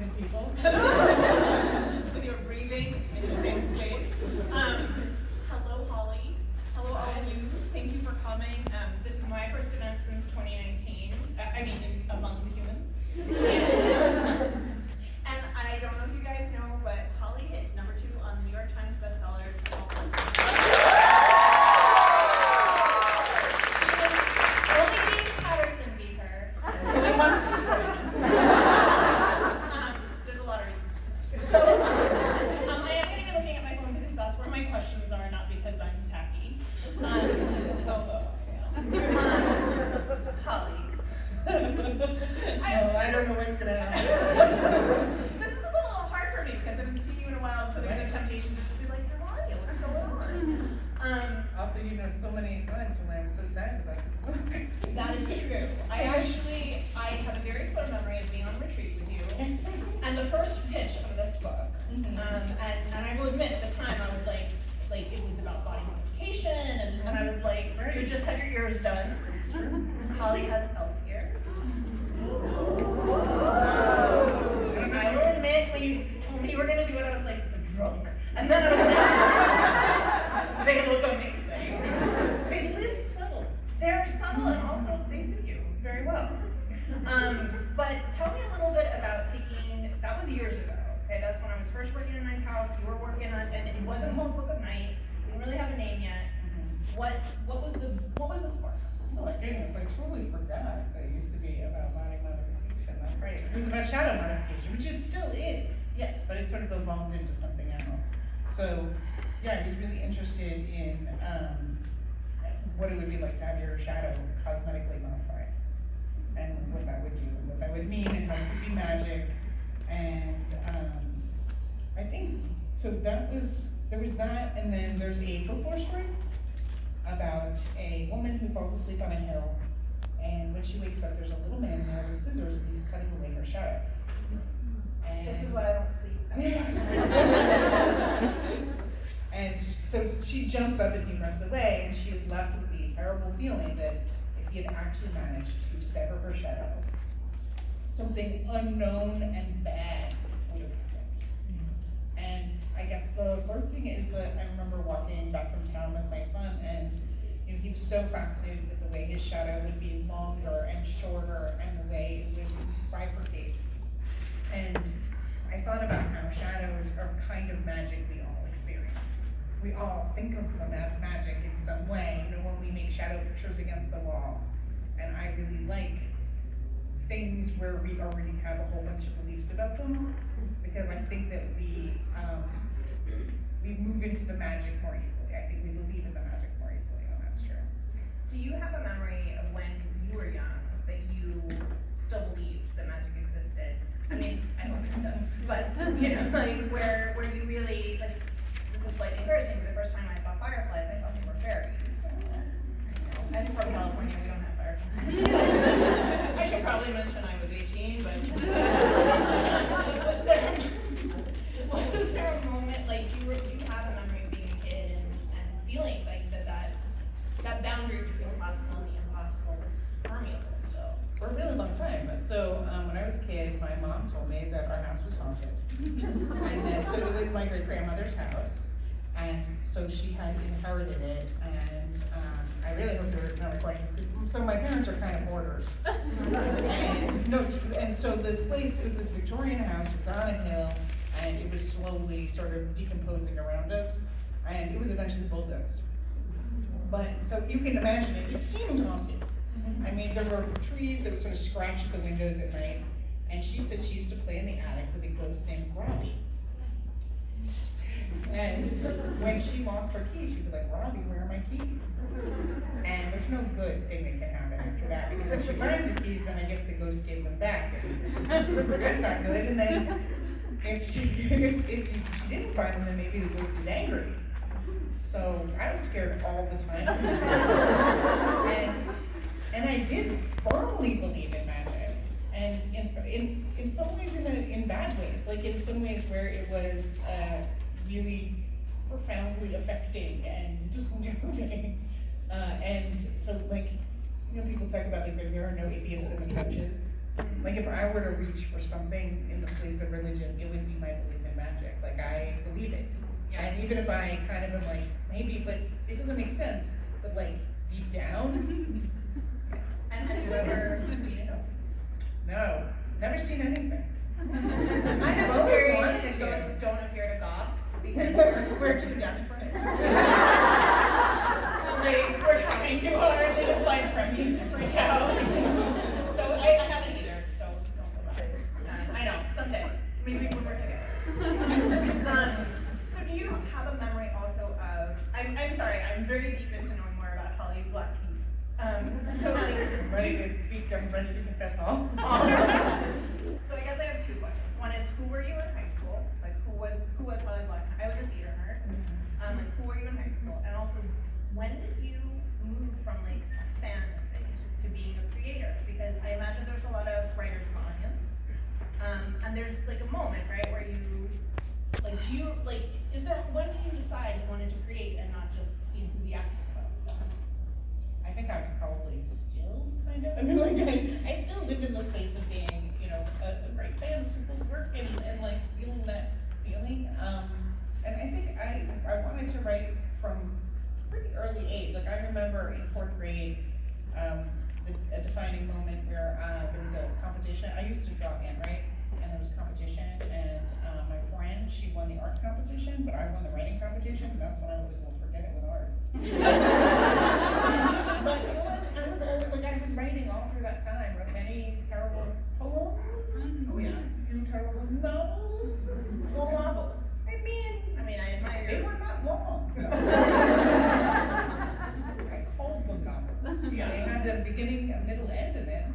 like-minded people. With your breathing in the same space. Hello, Holly. Hello, all of you. Thank you for coming. This is my first event since 2019. Among the humans. And I don't know if you guys know, but Holly hit #2 on the New York Times bestsellers. Only James Patterson beat her, so we must destroy him. There's a lot of reasons to do that. So, I am going to be looking at my phone because that's where my questions are, not because I'm tacky. Holly. I don't know what's going to happen. This is a little hard for me because I haven't seen you in a while, so there's a temptation to just be like, Holly, what's going on? Also, you know so many times when I was so sad about this book. That is true. I have a very clear memory of being on retreat with you, and the first pitch of this book, and I will admit, at the time, I was like it was about body modification, and I was like, you just had your ears done. Holly has elf ears. And I will admit, when you told me you were going to do it, I was like, drunk. And then I was like, they look amazing. They live subtle. They're subtle, and also they suit you very well. But tell me a little bit about that was years ago. Okay, that's when I was first working in Night House. You were working on, and it wasn't called Book of Night. We didn't really have a name yet. What was the spark? Oh my goodness, I totally forgot that it used to be about body modification. That's right. It was about shadow modification, which still is. Yes. But it sort of evolved into something else. So, yeah, I was really interested in what it would be like to have your shadow cosmetically modified, and what that would do, and what that would mean, and how it could be magic. And I think, so there was that, and then there's a folklore story about a woman who falls asleep on a hill, and when she wakes up, there's a little man there with scissors, and he's cutting away her shadow. And This is why I don't sleep. And so she jumps up and he runs away, and she is left with the terrible feeling that if he had actually managed to sever her shadow, something unknown and bad would have happened. And I guess the third thing is that I remember walking back from town with my son, and he was so fascinated with the way his shadow would be longer and shorter, and the way it would bifurcate. And I thought about how shadows are kind of magic we all experience. We all think of them as magic in some way, when we make shadow pictures against the wall. And I really like things where we already have a whole bunch of beliefs about them, because I think that we move into the magic more easily. I think we believe in the magic more easily, and that's true. Do you have a memory of when you were young that you still believed that magic existed? I mean, I hope it does, but where you really, this is slightly embarrassing, but the first time I saw fireflies, I thought they were fairies. I'm from California, we don't have fireflies. I should probably mention I was 18, but was there a moment, you have a memory of being a kid and feeling like that boundary between classical and the impossible was permeable still? For a really long time. So when I was a kid, my mom told me that our house was haunted. And then, so it was my great-grandmother's house. And so she had inherited it. And I really hope there were no recordings, because so my parents are kind of hoarders. And so this place, it was this Victorian house, it was on a hill, and it was slowly sort of decomposing around us. And it was eventually bulldozed. But so you can imagine it seemed haunted. I mean, there were trees that would sort of scratch at the windows at night, and she said she used to play in the attic with a ghost named Robbie. And when she lost her keys, she'd be like, Robbie, where are my keys? And there's no good thing that can happen after that, because if she finds the keys, then I guess the ghost gave them back, and that's not good. And then if she didn't find them, then maybe the ghost is angry. So I was scared all the time. And I did firmly believe in magic, and in some ways in bad ways, like in some ways where it was really profoundly affecting and just moving. And so people talk about there are no atheists in the churches. Like if I were to reach for something in the place of religion, it would be my belief in magic. Like I believe it. Yeah. And even if I kind of am like, maybe, but it doesn't make sense, but like deep down, And have you ever seen a ghost? no, never seen anything. I have I've a always theory wanted that to. ghosts don't appear to goths because we're too desperate. Like, we're trying too hard, they just find premies to freak out. So I haven't either, so don't feel bad. I know, someday, maybe we'll work together. So do you have a memory also of, I'm sorry, I'm very deep into knowing more about Holly Black's youth. So like, I'm ready to confess all. So I guess I have two questions. One is, who were you in high school? Like, who was Holly Black? I was a theater nerd. Like, who were you in high school? And also, when did you move from like a fan of things to being a creator? Because I imagine there's a lot of writers in the audience, and there's like a moment, right, where you, like, do you like? Is there when did you decide you wanted to create and not just be enthusiastic about stuff? I think I'm probably still kind of, I mean, like, I still live in the space of being, you know, a great fan of people's work and like feeling that feeling. And I think I wanted to write from a pretty early age. Like I remember in 4th grade, a defining moment where there was a competition. I used to draw handwrite, and there was a competition, and my friend, she won the art competition, but I won the writing competition, and that's when I was like, well, forget it with art. But it was, I was always, like, I was writing all through that time, wrote many terrible poems. Oh yeah. A few terrible novels. Well, novels. I mean, I admire they were not long. I called them novels. Yeah. They had a beginning, a middle, end in it.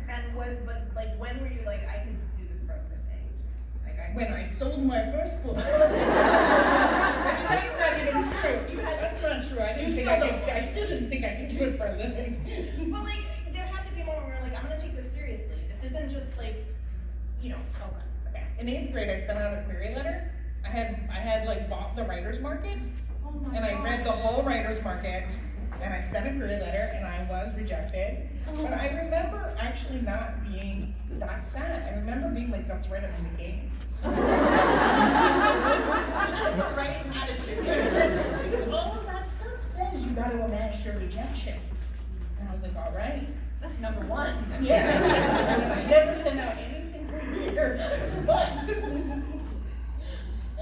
And what, but like, when were you like, I can do this for a living? Like, When I sold my first book. That's not even true. That's not true. I still didn't think I could do it for a living. Well, like, there had to be a moment where you're like, I'm gonna take this seriously. This isn't just like, you know, okay. In 8th grade, I sent out a query letter. I had like bought the writer's market, and I read the whole writer's market, and I sent a query letter, and I was rejected. But I remember actually not being that sad. I remember being like, that's right, I'm in the game. That's the right attitude. Because all of that stuff says you got to amass your rejections. And I was like, all right. Number one. Yeah. I never sent out anything for years. But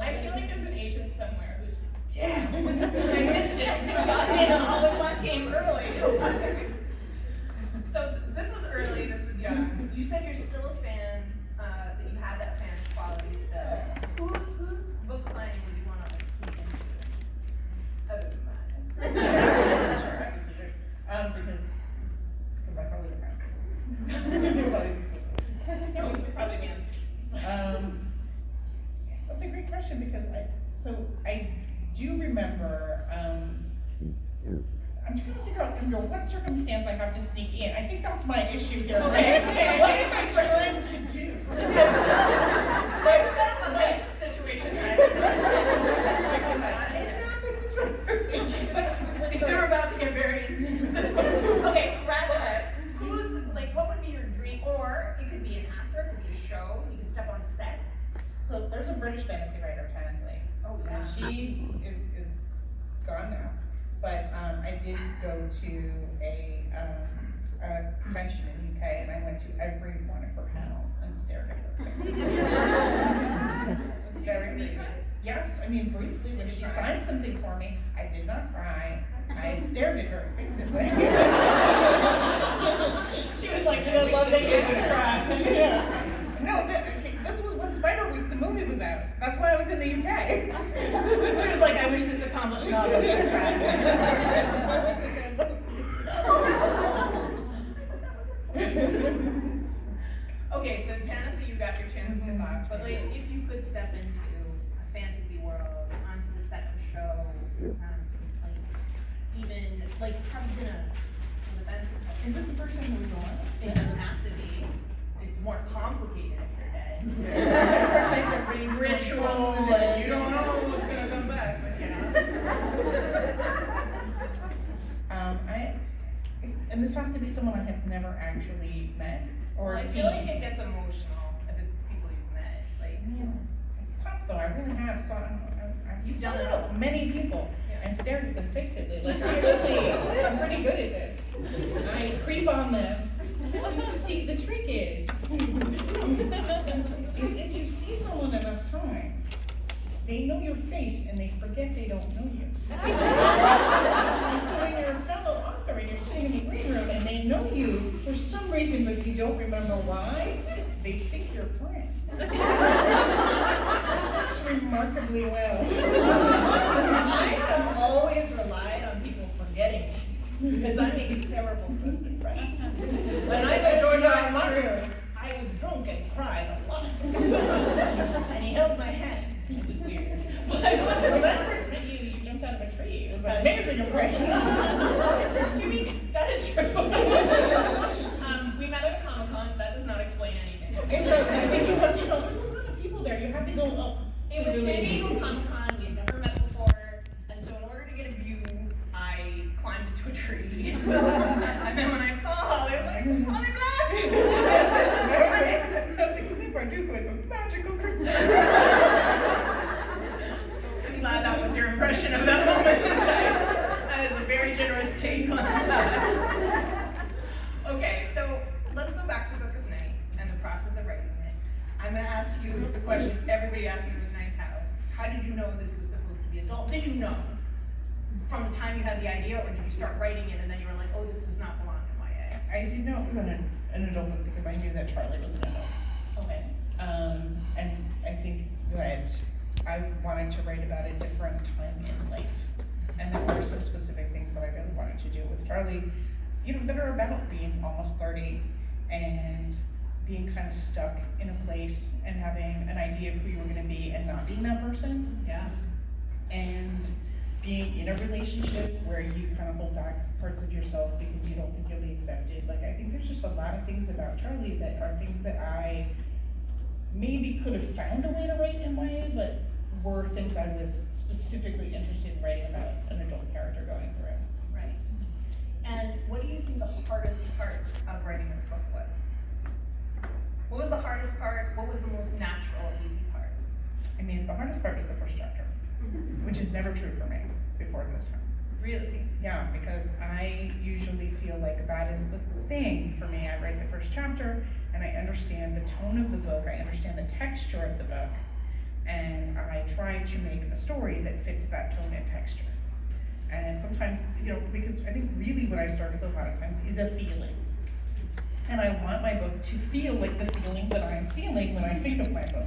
I feel like there's an agent somewhere who's, yeah, I missed it. I got in the Holly Black game early. So this was early, this was young. You said you're still a fan, that you have that fan quality still. Whose book signing would you want to like sneak into? Other than that. Sure, obviously, sure. Because I probably don't have. Because it probably be sweet. Because I know you probably be answered. That's a great question because I do remember, I'm trying to figure out under what circumstance I have to sneak in. I think that's my issue here. Okay. What am I trying to do? I've set up a nice situation. Things are about to get very insane. Okay, rather, what would be your dream, or it could be an actor, it could be a show, you could step on set. So there's a British fantasy writer, Black Leigh. Oh, yeah. And she is gone now. But I did go to a convention in the UK, and I went to every one of her panels and stared at her face. It was very creepy. Yes, I mean briefly when she signed something for me, I did not cry. I stared at her fixedly. She was like, I love that you're gonna cry. Yeah. No, this was when Spider-Week, the movie, was out. That's why I was in the UK. She was like, I wish this accomplished novelist would cry. Okay, so Janetha, you got your chance to talk, but like, if you could step into a fantasy world, onto the set of a show, like, even, like, how are you gonna, an event? Is this the first time we've gone? It doesn't have to be. It's more complicated if you're dead. Ritual, and you don't know what's gonna come back, but And this has to be someone I have never actually met. or I seen. feel like it gets emotional if it's people you've met. Like, It's tough though. I really have I've done it with many people and stared at them fixedly. Like I'm pretty good at this. I creep on them. See, the trick is if you see someone enough times, they know your face and they forget they don't know you. And so when you're a fellow author and you're sitting in the green room and they know you for some reason, but you don't remember why, they think you're friends. This works remarkably well. I have always relied on people forgetting me because I make a terrible first impression. When I met George R. R. Martin, I was drunk and cried a lot. And he held my hand. It was weird. But When I first met you, you jumped out of a tree. It was an amazing impression. That is true. We met at a Comic-Con. That does not explain anything. It does. I think there's a lot of people there. You have to go up. It was San Diego Comic-Con. We had never met before. And so in order to get a view, I climbed into a tree. And then when I saw Holly, I was like, Holly Black! I was like, Leigh Bardugo is a magical creature. I'm glad that was your impression of that moment. That is a very generous take on that. Okay, so let's go back to Book of Night and the process of writing it. I'm going to ask you the question everybody asks me with Ninth House. How did you know this was supposed to be adult? Did you know from the time you had the idea, or did you start writing it and then you were like, oh, this does not belong in YA? I did know it was an adult book because I knew that Charlie was an adult. Okay. And I think that I wanted to write about a different time in life. And there were some specific things that I really wanted to do with Charlie, that are about being almost 30 and being kind of stuck in a place and having an idea of who you were going to be and not being that person. Yeah. And being in a relationship where you kind of hold back parts of yourself because you don't think you'll be accepted. Like, I think there's just a lot of things about Charlie that are things that I maybe could have found a way to write in YA, but were things I was specifically interested in writing about an adult character going through. Right. And what do you think the hardest part of writing this book was? What was the hardest part? What was the most natural, easy part? I mean, the hardest part was the first chapter, which is never true for me before this time. Really? Yeah, because I usually feel like that is the thing for me. I write the first chapter and I understand the tone of the book, I understand the texture of the book, and I try to make a story that fits that tone and texture. And sometimes, because I think really what I start with a lot of times is a feeling. And I want my book to feel like the feeling that I'm feeling when I think of my book,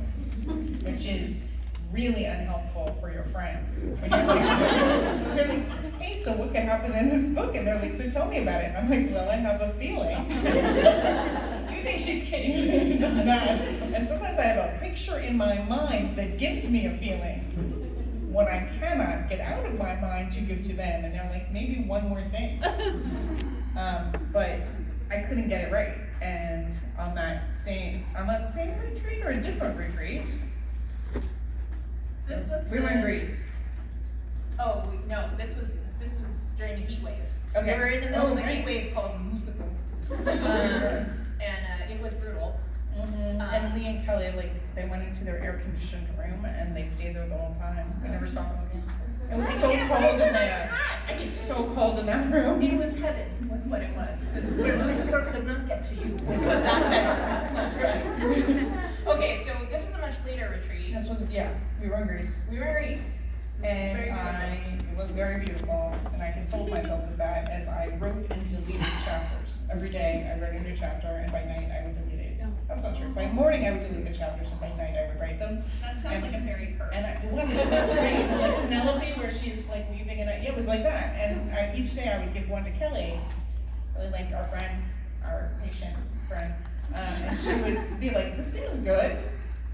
which is really unhelpful for your friends. When you're like, hey, so what can happen in this book? And they're like, so tell me about it. And I'm like, well, I have a feeling. You think she's kidding? It's not that. And sometimes I have a picture in my mind that gives me a feeling when I cannot get out of my mind to give to them. And they're like, maybe one more thing. But I couldn't get it right. And on that same retreat or a different retreat, we were in Greece. Oh no, this was during the heat wave. Okay. We were in the middle of a heat wave called Lucifer, and it was brutal. And Lee and Kelly, they went into their air-conditioned room and they stayed there the whole time. I never saw them again. It was so cold in there. It was so cold in that room. It was heaven, was what it was. It was where Lucifer could not get to you. Was what that meant. That's right. Okay, so this was a much later retreat. We were in Greece. We were in Greece. And it was very beautiful, and I consoled myself with that as I wrote and deleted chapters. Every day I wrote a new chapter, and by night I would delete it. No, that's not true. By morning I would delete the chapters, and by night I would write them. That sounds like a fairy curse. And it wasn't like Penelope, where she's like weaving it. It was like that. And each day I would give one to Kelly, really like our friend, our patient friend, and she would be like, "This seems good."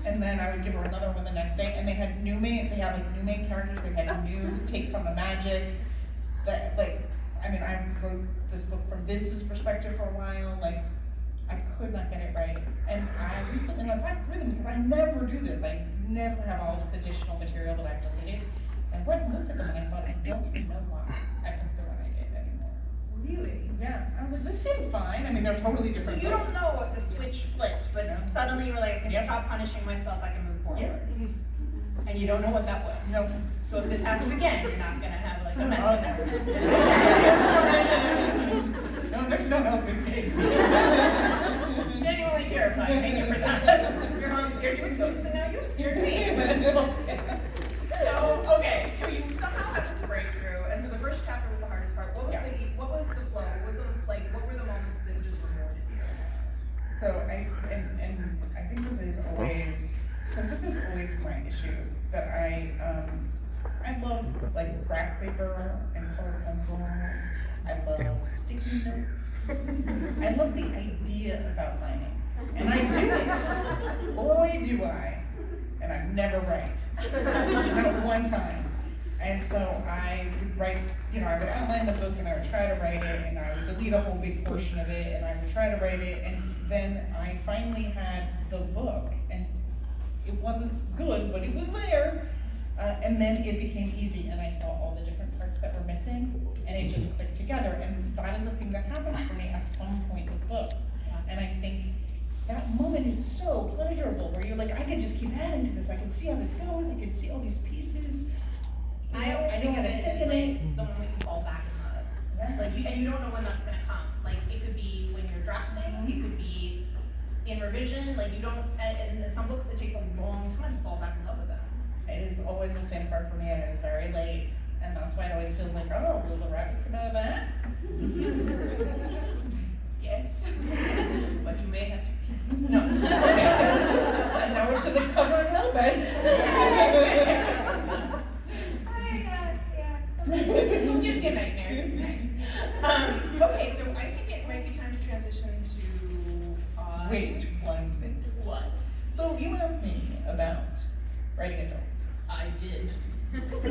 And then I would give her another one the next day, and they had new main characters, they had new takes on the magic. I wrote this book from Vince's perspective for a while, I could not get it right. And I recently went back through them because I never do this. I never have all this additional material that I've deleted. I went and looked at them and I thought, I don't know why I can feel what I did anymore. Really? Yeah. I was like, this seemed fine. I mean, they're totally So different you don't books. know what the switch flipped, but No. suddenly you were like, I can Yep. stop punishing myself, I can move forward. Yep. And you don't know what that was. No. So if this happens again, you're not gonna have like a Oh, method. no. No, there's no helping me. Genuinely terrifying, thank you for that. Your mom scared you with ghosts and now you scared me. But it's okay. So, okay, so you somehow had this breakthrough, and so the first chapter was the hardest part. What was Yeah. what was the flow? What were the moments that just rewarded you? So I think this is always my issue, that I love like graph paper and colored pencils. I love sticky notes. I love the idea of outlining. And I do it. Boy, do I. And I never write. Not one time. And so I would write, I would outline the book and I would try to write it, and I would delete a whole big portion of it, and I would try to write it, and then I finally had the book, and it wasn't good, but it was there. And then it became easy, and I saw all the different parts that were missing, and it just clicked together. And that is the thing that happens for me at some point with books. And I think that moment is so pleasurable, where you're like, I could just keep adding to this. I can see how this goes. I can see all these pieces. I always think of it as like the moment you fall back in love. Yeah. Like and you don't know when that's gonna come. Like it could be when you're drafting, it could be in revision. Like you don't. And in some books, it takes a long time to fall back in love with them. It is always the same part for me, and it's very late, and that's why it always feels like, oh, will the rabbit come out of that? Yes, but you may have to. No. And now we're to the cover of Hellbent. It gives you nightmares. It's nice. Okay, so I think it might be time to transition to. Wait, one thing. What? So you asked me about writing adult. I did.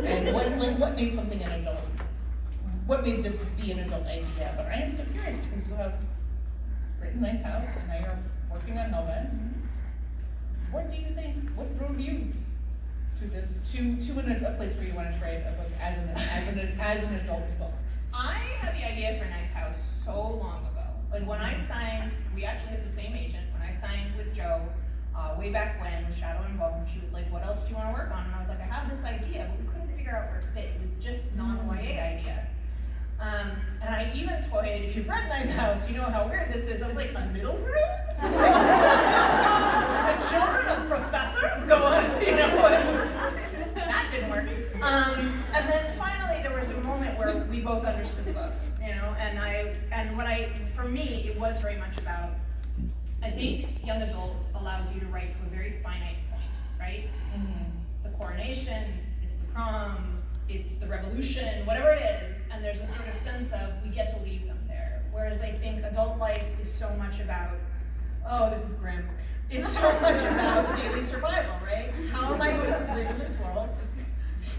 And what made something an adult? What made this be an adult idea? But I am so curious, because you have written Lighthouse, and now you're working on Hellbent. What do you think? What drove you to this, to a place where you wanted to write a book as an adult book? I had the idea for Night House so long ago. Like when I signed, we actually had the same agent. When I signed with Joe, way back when, with Shadow and Bone, she was like, what else do you want to work on? And I was like, I have this idea, but we couldn't figure out where it fit. It was just not a YA idea. And I even toyed, if you've read Night House, you know how weird this is. I was like, a middle grade? The children of professors go on, that didn't work. And then finally there was a moment where we both understood the book, for me, it was very much about, I think young adult allows you to write to a very finite point, right? Mm-hmm. It's the coronation, it's the prom, it's the revolution, whatever it is, and there's a sort of sense of we get to leave them there. Whereas I think adult life is so much about, oh, this is grim. It's so much about daily survival, right? How am I going to live in this world?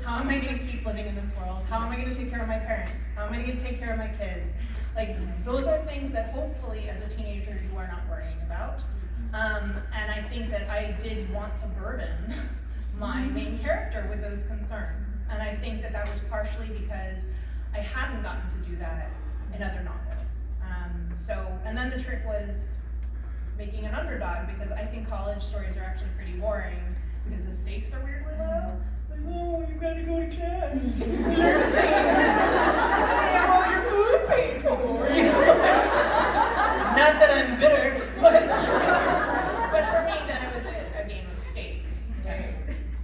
How am I going to keep living in this world? How am I going to take care of my parents? How am I going to take care of my kids? Like, those are things that hopefully as a teenager you are not worrying about. And I think that I did want to burden my main character with those concerns. And I think that that was partially because I hadn't gotten to do that in other novels. And then the trick was making an underdog, because I think college stories are actually pretty boring because the stakes are weirdly low. Like, oh, you gotta go to class. Learn things. Have all your food paid for. Not that I'm bitter, but for me, then it was a game of stakes. Right?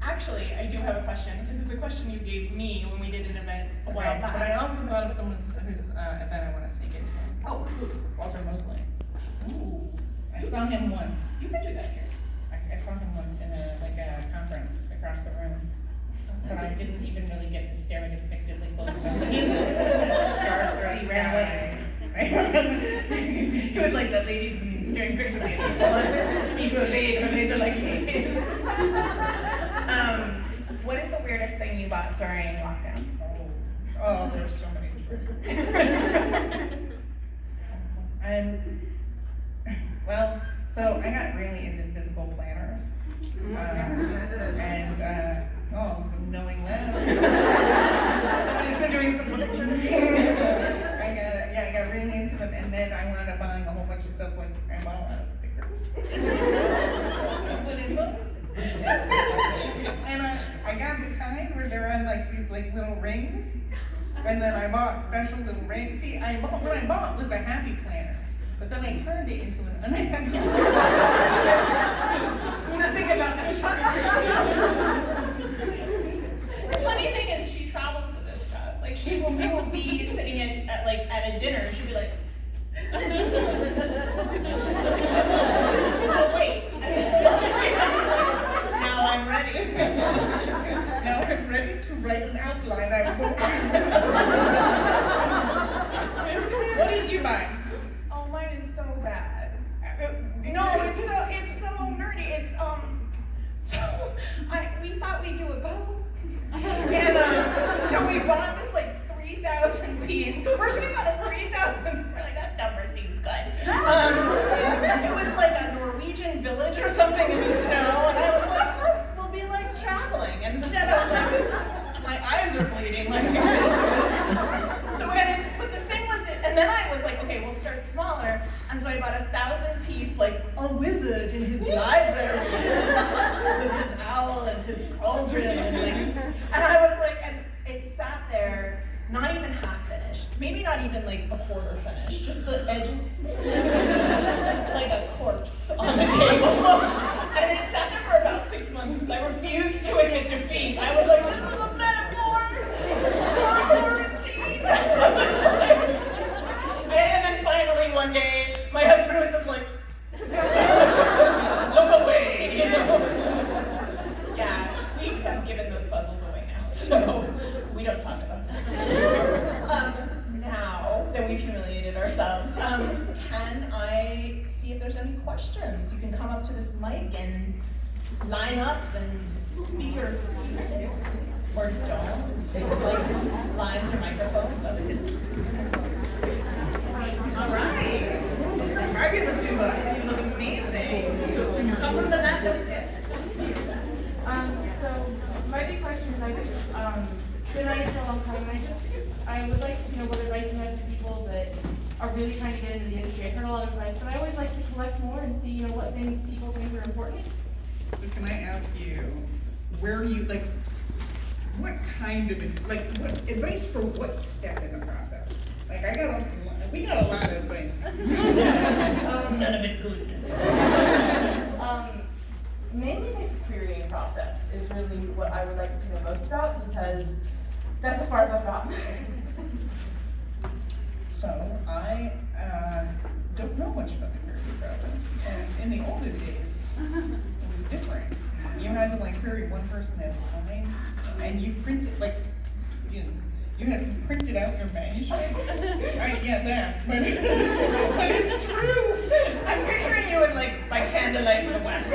Actually, I do have a question, because it's a question you gave me when we did an event a while back. But I also thought of someone whose event I want to sneak into. Oh, Walter Mosley. ooh. I saw him once. You can do that here. I saw him once in a conference across the room. But I didn't even really get to stare at him fixedly close enough. He's a star-struck He ran guy. It was like that lady's been staring fixedly at people. Need to evade her laser like gaze. What is the weirdest thing you bought during lockdown? Oh, there's so many choices. Well, so I got really into physical planners. Some knowing laughs. Somebody's been doing some literature. I got a like little rings. And then I bought special little rings. See, what I bought was a happy planner, but then I turned it into an unhappy planner. Nothing about that. The funny thing is, she travels with this stuff. Like, we will be sitting at a dinner, and she'll be like, oh wait. Now I'm ready. Now I'm ready to write an outline I won't use. What did you buy? Oh, mine is so bad. No, it's so nerdy. It's we thought we'd do a puzzle, and so we bought this like 3,000 piece. First we bought a 3,000. We're like, that number seems good. It was like a Norwegian village or something in the snow, and I was like, this will be like traveling. And instead I was like, my eyes are bleeding. Like, but the thing was, and then I was like, okay, we'll start smaller. And so I bought a 1,000 piece, like a wizard in his library with his owl and his cauldron, and I was like, and it sat there, not even half finished, maybe not even like a quarter finished, just the edges, like a corpse on the table. And it sat there for about 6 months because I refused to admit defeat. I was like, this is a metaphor for quarantine. And then finally one day, my husband was just like, look away, you know. Yeah, we have given those puzzles away now, so we don't talk about that. Now that we've humiliated ourselves, can I see if there's any questions? You can come up to this mic and line up and speak your or don't. Like lines or microphones. That's good. All right. Fabulous, you look. You look amazing. Come from the net. So my big question is, I've been writing for a long time, and I would like to know what advice you have to people that are really trying to get into the industry. I've heard a lot of advice, but I always like to collect more and see, what things people think are important. So can I ask you, where do you, what kind of, what advice for what step in the process? We got a lot of advice. None of it good. Mainly the querying process is really what I would like to know most about, because that's as far as I've gotten. So I don't know much about the querying process, because in the olden days, it was different. You had to query one person at a time, and you printed you had to print out your manuscript. I get that, but it's true. I'm picturing you in like Candlelight in the West.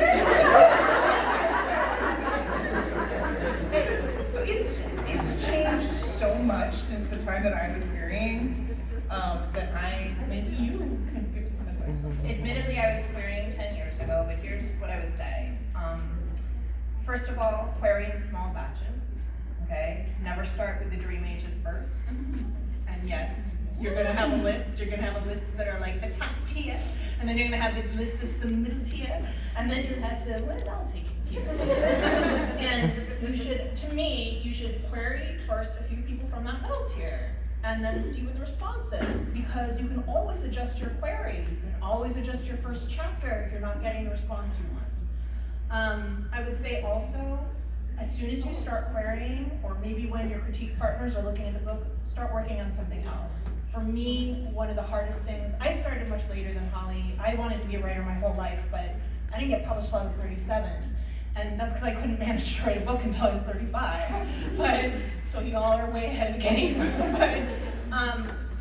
So it's changed so much since the time that I was querying that maybe you can give some advice on this. Admittedly, I was querying 10 years ago, but here's what I would say. First of all, query in small batches. Okay, never start with the dream agent first. And yes, you're gonna have a list. You're gonna have a list that are like the top tier, and then you're gonna have the list that's the middle tier, and then you have the what I'll take it tier. And you should query first a few people from that middle tier, and then see what the response is, because you can always adjust your query. You can always adjust your first chapter if you're not getting the response you want. I would say also, as soon as you start querying, or maybe when your critique partners are looking at the book, start working on something else. For me, one of the hardest things, I started much later than Holly. I wanted to be a writer my whole life, but I didn't get published until I was 37. And that's because I couldn't manage to write a book until I was 35. But, so you all are way ahead of the game. But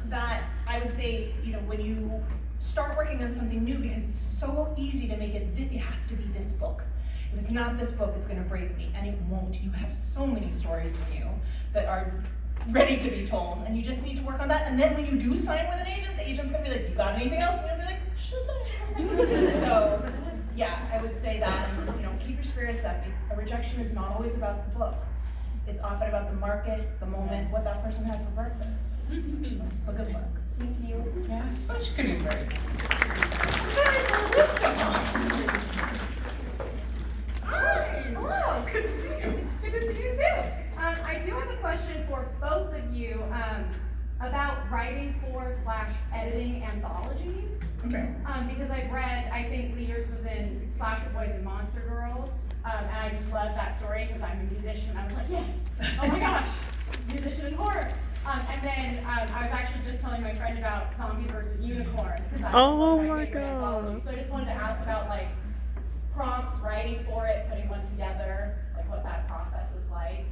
that, I would say, when you start working on something new, because it's so easy to make it has to be this book. If it's not this book, it's gonna break me, and it won't. You have so many stories in you that are ready to be told, and you just need to work on that. And then when you do sign with an agent, the agent's gonna be like, you got anything else? And you'll be like, should I? So, yeah, I would say that, keep your spirits up. A rejection is not always about the book. It's often about the market, the moment, what that person had for breakfast. So good luck. Thank you. Yeah, such good advice. Hi. Hello. Good to see you. Good to see you too. I do have a question writing for / editing anthologies. Okay. Because I've read, I think Lears was in Slasher Boys and Monster Girls, and I just loved that story because I'm a musician, and I was like, yes, oh my gosh, musician in horror. And then I was actually just telling my friend about Zombies versus Unicorns, because that's one of my favorite anthologies. So I just wanted to ask about like prompts, writing for it, putting one together, like what that process is like.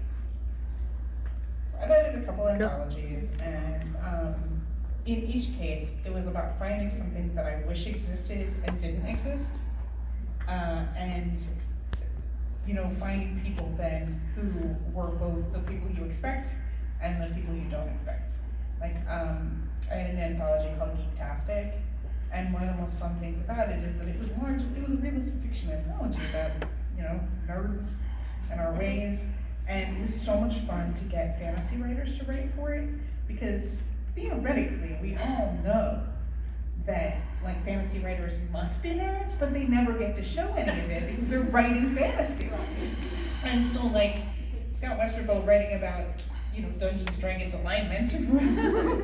So I've edited a couple anthologies, and in each case, it was about finding something that I wish existed and didn't exist, and finding people then who were both the people you expect and the people you don't expect. Like, I had an anthology called Geektastic, and one of the most fun things about it is that it was a realistic fiction anthology about, nerds and our ways, and it was so much fun to get fantasy writers to write for it, because theoretically, we all know that, like, fantasy writers must be nerds, but they never get to show any of it because they're writing fantasy. And so, like, Scott Westerveld writing about, Dungeons & Dragons alignment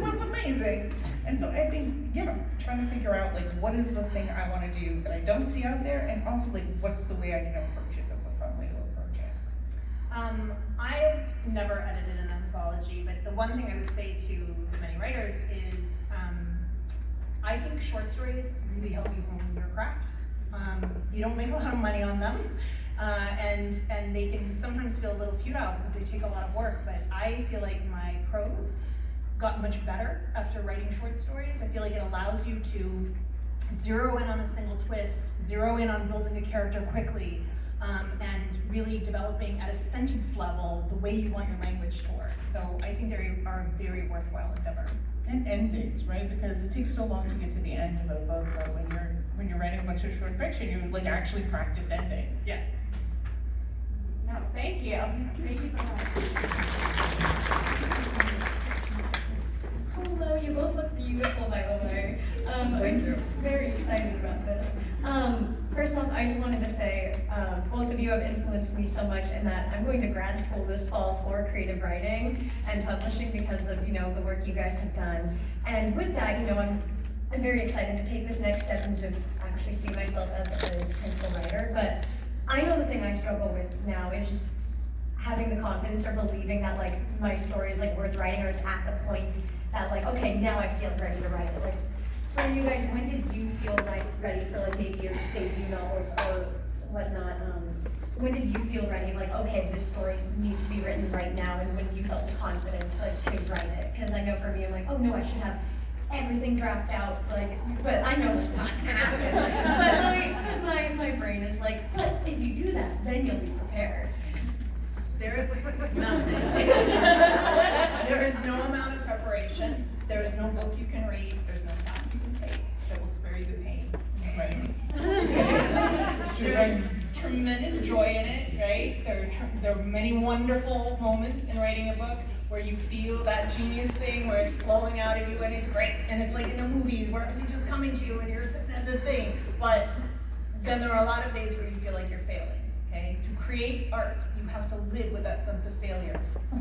was amazing. And so I think, trying to figure out, like, what is the thing I want to do that I don't see out there, and also, like, what's the way I can approach it that's a fun way to approach it. I've never edited an anthology, but the one thing I would say to the many writers is, I think short stories really help you hone your craft. You don't make a lot of money on them, and they can sometimes feel a little futile because they take a lot of work, but I feel like my prose got much better after writing short stories. I feel like it allows you to zero in on a single twist, zero in on building a character quickly, and really developing at a sentence level the way you want your language to work. So I think they are a very worthwhile endeavor. And endings, right? Because it takes so long to get to the end of a book, but when you're writing a bunch of short fiction, you like actually practice endings. Yeah. No, thank you. Thank you so much. Hello, you both look beautiful, by the way. Thank you. I'm very excited about this. First off, I just wanted to say, both of you have influenced me so much in that I'm going to grad school this fall for creative writing and publishing because of, the work you guys have done. And with that, I'm very excited to take this next step and to actually see myself as a potential writer. But I know the thing I struggle with now is just having the confidence or believing that, like, my story is, like, worth writing, or it's at the point that, like, okay, now I feel ready to write it. Like, for you guys, when did you feel ready for, like, maybe your debut novels or whatnot? When did you feel ready, like, okay, this story needs to be written right now, and when you felt the confidence, like, to write it? Because I know for me, I'm like, oh no, I should have everything draft out, like, but I know that's not gonna happen. But my brain is like, but if you do that, then you'll be prepared. There is nothing. There is no amount of preparation. There is no book you can read. There's no class you can take that will spare you the pain. Right? There's tremendous joy in it, right? There are many wonderful moments in writing a book where you feel that genius thing, where it's flowing out of you and it's great. And it's like in the movies where everything's just coming to you and you're sitting at the thing. But then there are a lot of days where you feel like you're failing, okay? To create art, you have to live with that sense of failure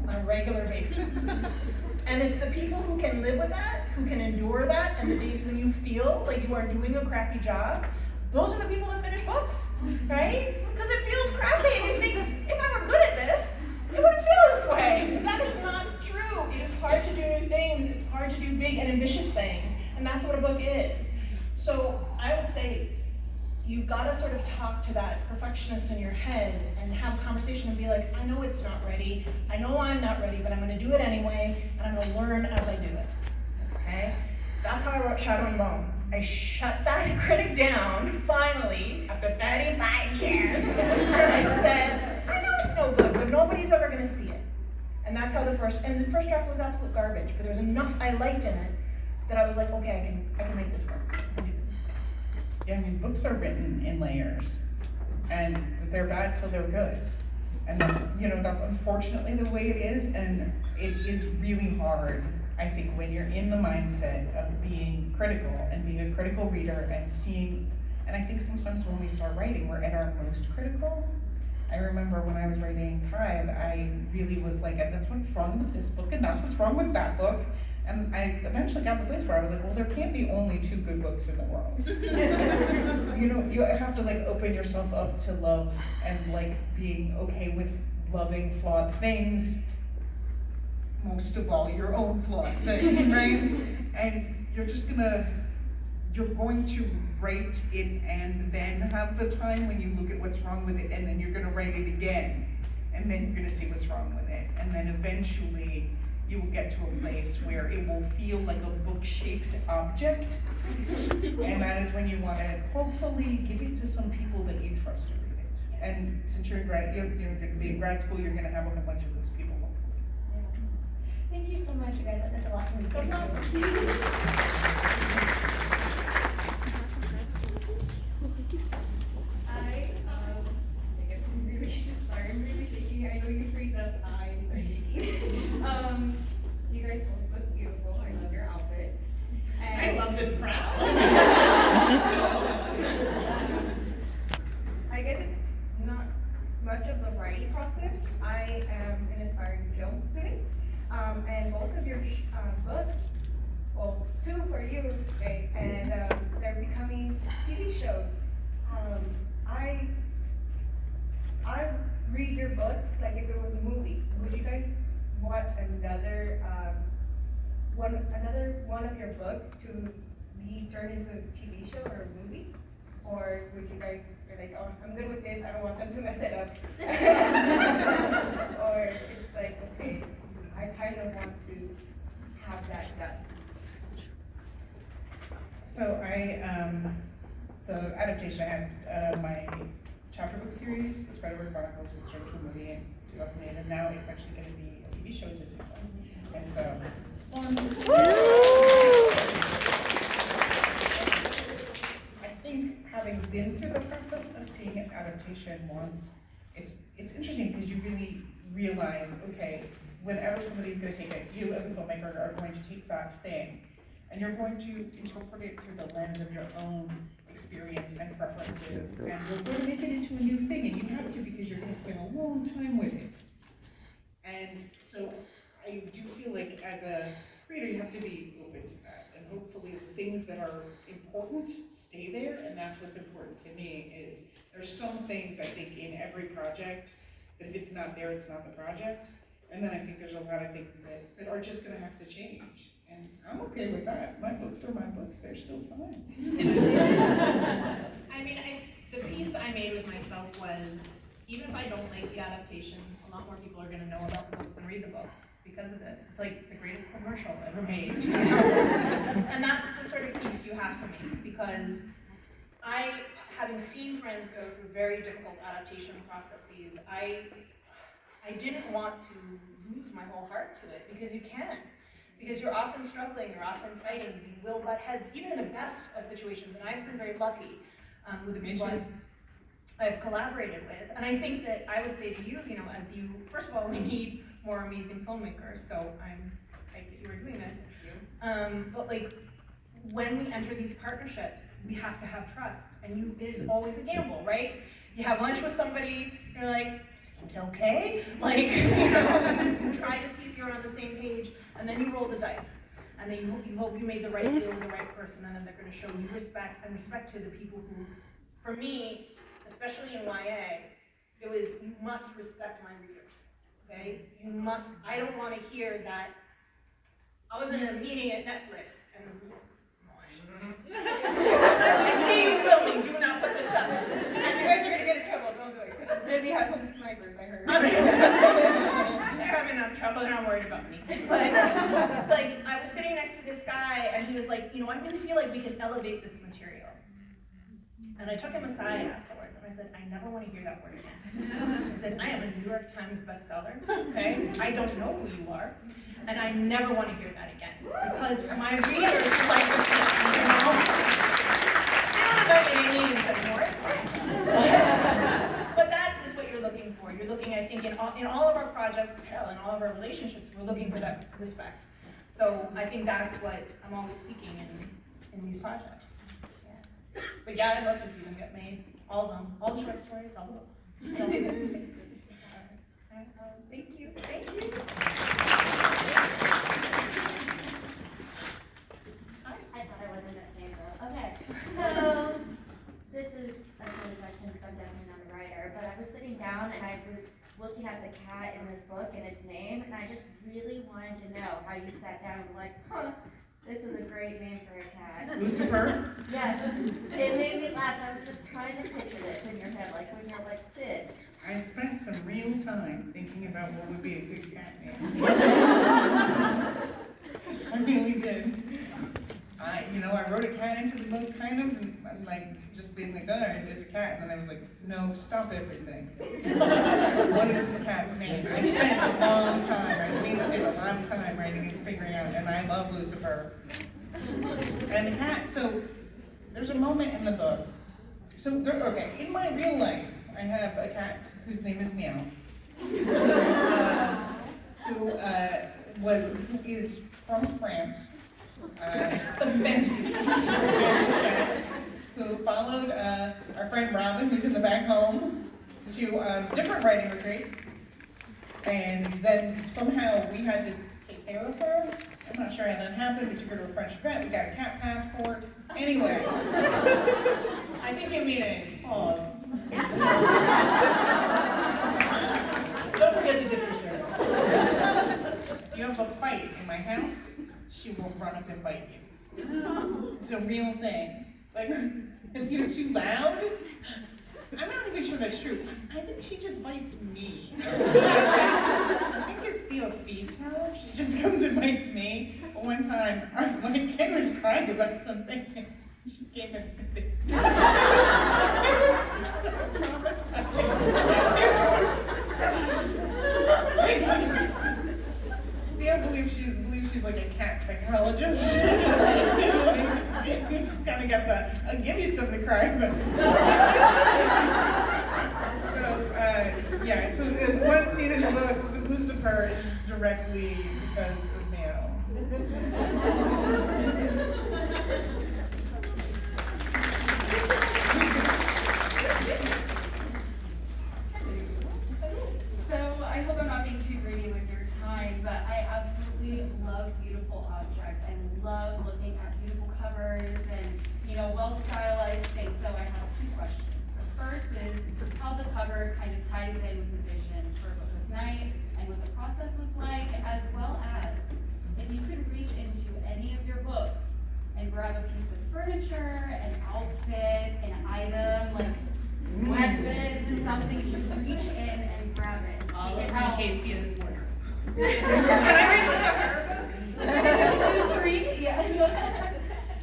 on a regular basis. And it's the people who can live with that, who can endure that, and the days when you feel like you are doing a crappy job, those are the people that finish books, right? Because it feels crappy and you think, if I were good at this, it wouldn't feel this way. That is not true. It is hard to do new things. It's hard to do big and ambitious things. And that's what a book is. So I would say you've got to sort of talk to that perfectionist in your head and have a conversation and be like, I know it's not ready. I know I'm not ready, but I'm going to do it anyway, and I'm going to learn as I do it. Okay? That's how I wrote Shadow and Bone. I shut that critic down, finally, after 35 years, and I said, I know it's no good, but nobody's ever going to see it. And that's how the first draft was absolute garbage, but there was enough I liked in it that I was like, okay, I can make this work. I can do this. Yeah, I mean, books are written in layers, and they're bad till they're good. And that's, that's unfortunately the way it is, and it is really hard, I think, when you're in the mindset of being critical and being a critical reader and seeing, and I think sometimes when we start writing, we're at our most critical, I remember when I was writing Tribe, I really was like, that's what's wrong with this book, and that's what's wrong with that book. And I eventually got to the place where I was like, well, there can't be only 2 good books in the world. You know, you have to like open yourself up to love and like being okay with loving flawed things. Most of all, your own flawed thing, right? And you're going to write it and then have the time when you look at what's wrong with it, and then you're gonna write it again, and then you're gonna see what's wrong with it. And then eventually you will get to a place where it will feel like a book-shaped object. And that is when you wanna hopefully give it to some people that you trust to read it. And since you're gonna be in grad school, you're gonna have a whole bunch of those people, hopefully. Thank you so much, you guys. That meant a lot to me. Thank you. I'm really shaky. I know you freeze up. I start shaking. You guys both look beautiful. I love your outfits. And I love this crowd. I guess it's not much of the writing process. I am an aspiring film student, and both of your books, well, 2 for you, okay, and they're becoming TV shows. I read your books like if it was a movie. Would you guys watch another one of your books to be turned into a TV show or a movie? Or would you guys be like, oh, I'm good with this, I don't want them to mess it up? Or it's like, okay, I kind of want to have that done. So the adaptation, I had my chapter book series, The Spider-Man Chronicles, was turned to a movie in 2008, and now it's actually going to be a TV show, Disney Plus. And so, I think having been through the process of seeing an adaptation once, it's interesting because you really realize, okay, whenever somebody's going to take it, you as a filmmaker are going to take that thing, and you're going to interpret it through the lens of your own experience and preferences, and you're going to make it into a new thing, and you have to because you're going to spend a long time with it. And so I do feel like as a creator, you have to be open to that, and hopefully the things that are important stay there, and that's what's important to me, is there's some things I think in every project that if it's not there, it's not the project, and then I think there's a lot of things that are just going to have to change. And I'm okay with that. My books are my books. They're still fine. I mean, the piece I made with myself was, even if I don't like the adaptation, a lot more people are going to know about the books and read the books because of this. It's like the greatest commercial ever made. And that's the sort of piece you have to make, because having seen friends go through very difficult adaptation processes, I didn't want to lose my whole heart to it, because you can. Because you're often struggling, you're often fighting, you will butt heads, even in the best of situations. And I've been very lucky with the people I've collaborated with. And I think that I would say to you, first of all, we need more amazing filmmakers, so I'm hyped that you were doing this. But like, when we enter these partnerships, we have to have trust. And it is always a gamble, right? You have lunch with somebody, you're like, seems okay. Like, you try to see if you're on the same page, and then you roll the dice. And then you hope you made the right deal with the right person, and then they're going to show you respect, and respect to the people who, for me, especially in YA, it was, you must respect my readers, okay? You must, I don't want to hear that, I was in a meeting at Netflix, and I see you filming, do not put this up. And you guys are going to get in trouble, don't do it. Disney has some snipers, I heard. They're having enough trouble, they're not worried about me. But, like, I was sitting next to this guy, and he was like, I really feel like we can elevate this material. And I took him aside afterwards, and I said, I never want to hear that word again. I said, I am a New York Times bestseller, okay? I don't know who you are, and I never want to hear that again. Because my readers like this, I don't know about aliens anymore, it's fine. But that is what you're looking for. You're looking, I think, in all of our projects, hell, in all of our relationships, we're looking for that respect. So I think that's what I'm always seeking in these projects. Yeah. But yeah, I'd love to see them get made. All of them. All the short stories, all the books. Thank you. Thank you. I thought I wasn't gonna say so. Okay, so this is a silly question because I'm definitely not a writer, but I was sitting down and I was looking at the cat in this book and its name, and I just really wanted to know how you sat down and were like, huh, this is a great name for a cat. Lucifer? Yes, it made me laugh. I was just trying to picture this in your head, like when you're like this. I spent some real time thinking about what would be a good cat name. I really did. I wrote a cat into the book kind of, and I'm like, just being like, oh, there's a cat, and then I was like, no, stop everything. What is this cat's name? I spent a long time, I wasted a lot of time writing and figuring out, and I love Lucifer. And the cat, so, there's a moment in the book, okay, in my real life, I have a cat whose name is Meow, who is from France. The fancy cat. Who followed our friend Robin, who's in the back home, to a different writing retreat. And then somehow we had to take care of her. I'm not sure how that happened. We took her to a French vet. We got a cat passport. Anyway, I think you mean a pause. Don't forget to tip your service. You have a fight in my house, she will run up and bite you. It's a real thing. Like, if you're too loud, I'm not even sure that's true. I think she just bites me. I think it's Theo feeds her. She just comes and bites me. But one time, my kid was crying about something. And she came and bit it. It was so traumatizing. Theo believes she's like a cat psychologist. She's kind of got the, I'll give you something to cry about. So there's one scene in the book with Lucifer is directly because of Meow. So I hope I'm not being too greedy with your time, but I absolutely love beautiful objects and love looking at beautiful covers and, well stylized things. So I have two questions. The first is how the cover kind of ties in with the vision for Book of Night and what the process was like, as well as if you could reach into any of your books and grab a piece of furniture, an outfit, an item, like weapon, something, you can reach in and grab it. All Take of it out. Casey in this morning. Can I reach into her books? 2, 3, yeah.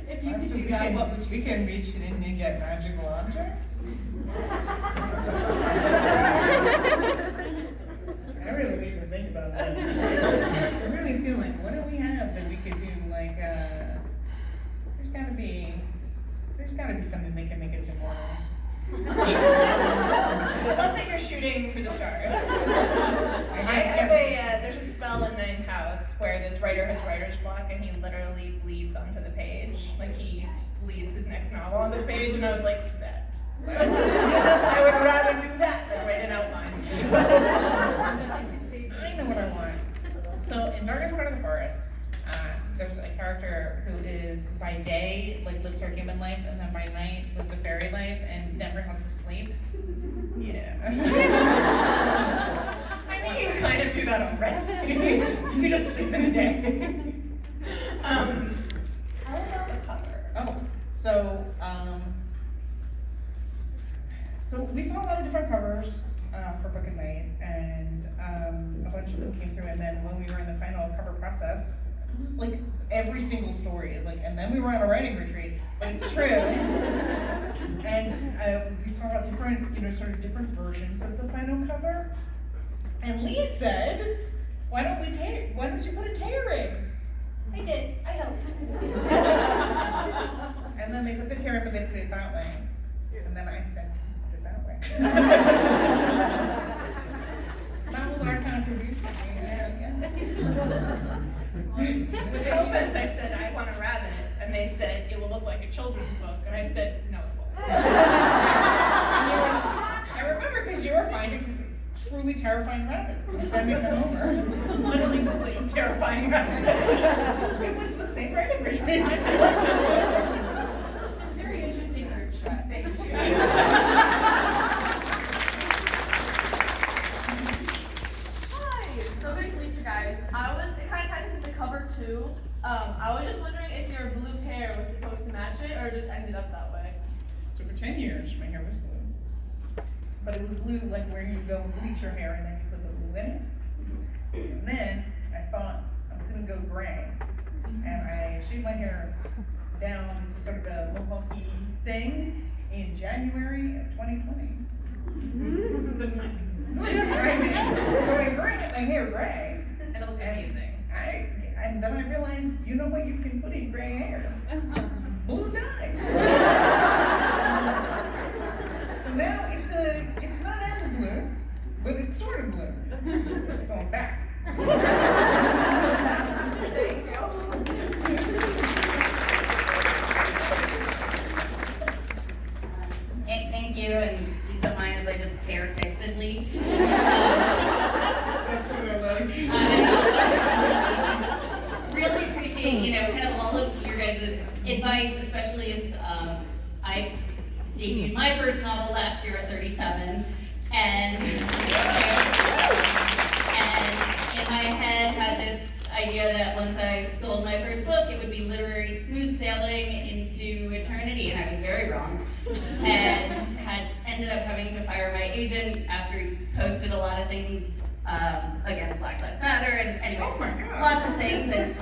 If you could do that, what would you We do? can reach in and get magical objects? I really need to think about that. I really feel like, what do we have that we could do, like, there's gotta be something that can make us immortal. I don't think you're shooting for the stars. I have there's a spell in Ninth House where this writer has writer's block and he literally bleeds onto the page. Like he bleeds his next novel onto the page, and I was like, that. I would rather do that than write in outlines. I know what I want. So in Darkest Part of the Forest, there's a character who is by day, like lives her human life, and then by night lives a fairy life and never has to sleep. Yeah. I think you kind of do that already. You just sleep in the day. How about the cover? Oh, so we saw a lot of different covers for Book of Night, and a bunch of them came through, and then when we were in the final cover process, this is like every single story is like, and then we were on a writing retreat, but it's true. And we saw different, sort of different versions of the final cover. And Lee said, why don't you put a tear ring? I did. I helped. And then they put the tear ring, but they put it that way. And then I said, put it that way. That was our contribution. With Hellbent, I said, I want a rabbit. And they said, it will look like a children's book. And I said, no, it won't. I remember because you were truly terrifying rabbits and sending them over. Literally Googling terrifying rabbits. It was the same writing machine. Very interesting group shot, thank you. Hi, so good to meet you guys. It kind of ties into the cover too. I was just wondering if your blue hair was supposed to match it or just ended up that way. So for 10 years, my hair was blue. But it was blue like where you go and bleach your hair and then you put the blue in it. And then I thought I'm gonna go gray. And I shaved my hair down to sort of a mohawky thing in January of 2020. Good timing. Good timing. So I grayed my hair gray. And it looked amazing. And then I realized, you know what you can put in gray hair? Blue dye. So now it's not as blue, but it's sort of blue. So I'm back. Thank you. Thank you, and please don't mind as I just stare fixedly. That's what I like. Really appreciate, kind of all of your guys' advice, especially as I debuted my first novel last year at 37, and in my head had this idea that once I sold my first book, it would be literary smooth sailing into eternity, and I was very wrong. And had ended up having to fire my agent after he posted a lot of things against Black Lives Matter, and anyway, Oh my God. lots of things. And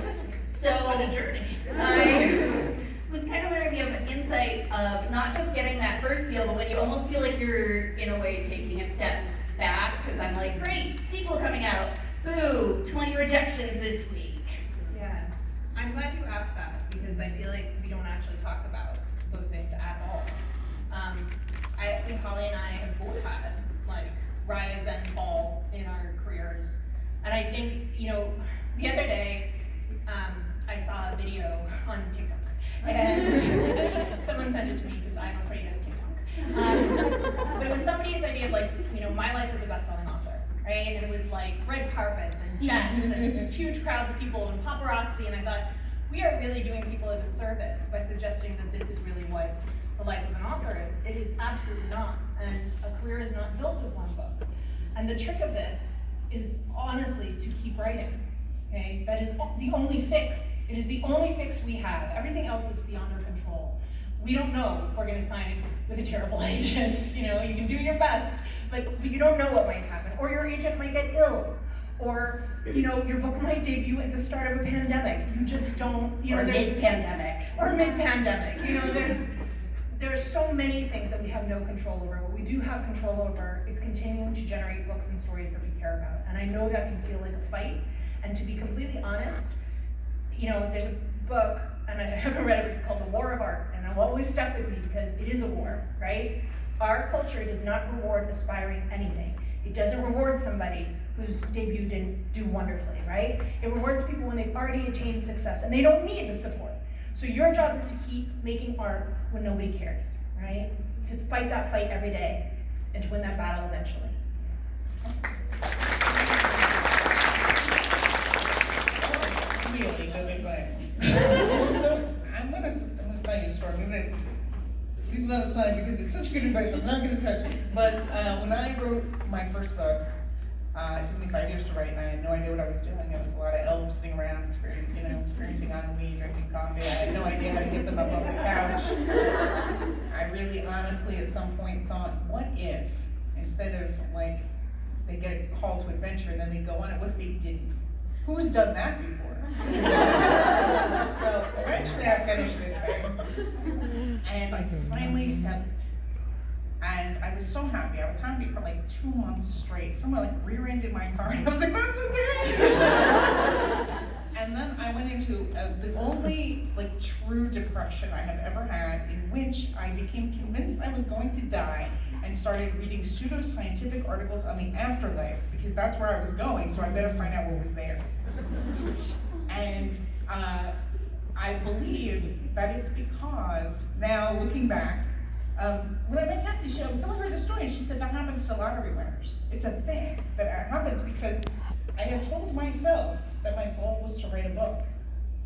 so What a journey. I was kind of wondering if you have insight of not just getting that first deal, but when you almost feel like you're in a way taking a step back, because I'm like, great, sequel coming out, boo, 20 rejections this week. Yeah, I'm glad you asked that because I feel like we don't actually talk about those things at all. I think Holly and I have both had like rise and fall in our careers, and I think the other day I saw a video on TikTok, and someone sent it to me because I'm afraid of TikTok. But it was somebody's idea of like my life as a best-selling author, right? And it was like red carpets and jets and huge crowds of people and paparazzi, and I thought, we are really doing people a disservice by suggesting that this is really what the life of an author is. It is absolutely not, and a career is not built with one book. And the trick of this is honestly to keep writing, okay? That is the only fix. It is the only fix we have. Everything else is beyond our control. We don't know if we're gonna sign with a terrible agent. You can do your best, but you don't know what might happen. Or your agent might get ill. Or, your book might debut at the start of a pandemic. You just don't, Or mid-pandemic. Or mid-pandemic. There's so many things that we have no control over. What we do have control over is continuing to generate books and stories that we care about. And I know that can feel like a fight. And to be completely honest, there's a book, and I haven't read it, but it's called The War of Art. And it always stuck with me because it is a war, right? Our culture does not reward aspiring anything. It doesn't reward somebody whose debut didn't do wonderfully, right? It rewards people when they've already attained success and they don't need the support. So your job is to keep making art when nobody cares, right? To fight that fight every day and to win that battle eventually. Really good advice. So I'm gonna tell you a story. I'm gonna leave that aside because it's such good advice. I'm not gonna touch it. But when I wrote my first book, it took me 5 years to write, and I had no idea what I was doing. It was a lot of elves sitting around, experiencing ennui, drinking coffee. I had no idea how to get them up off the couch. I really, honestly, at some point thought, what if, instead of they get a call to adventure and then they go on it, what if they didn't? Who's done that before? So eventually I finished this thing, and I finally sent it. And I was so happy. I was happy for 2 months straight. Someone rear-ended my car, and I was like, that's okay. And then I went into the only true depression I have ever had, in which I became convinced I was going to die and started reading pseudoscientific articles on the afterlife, because that's where I was going, so I better find out what was there. And I believe that it's because, now looking back, When I met Cassie's show, someone heard the story and she said that happens to lottery winners. It's a thing that happens because I had told myself that my goal was to write a book.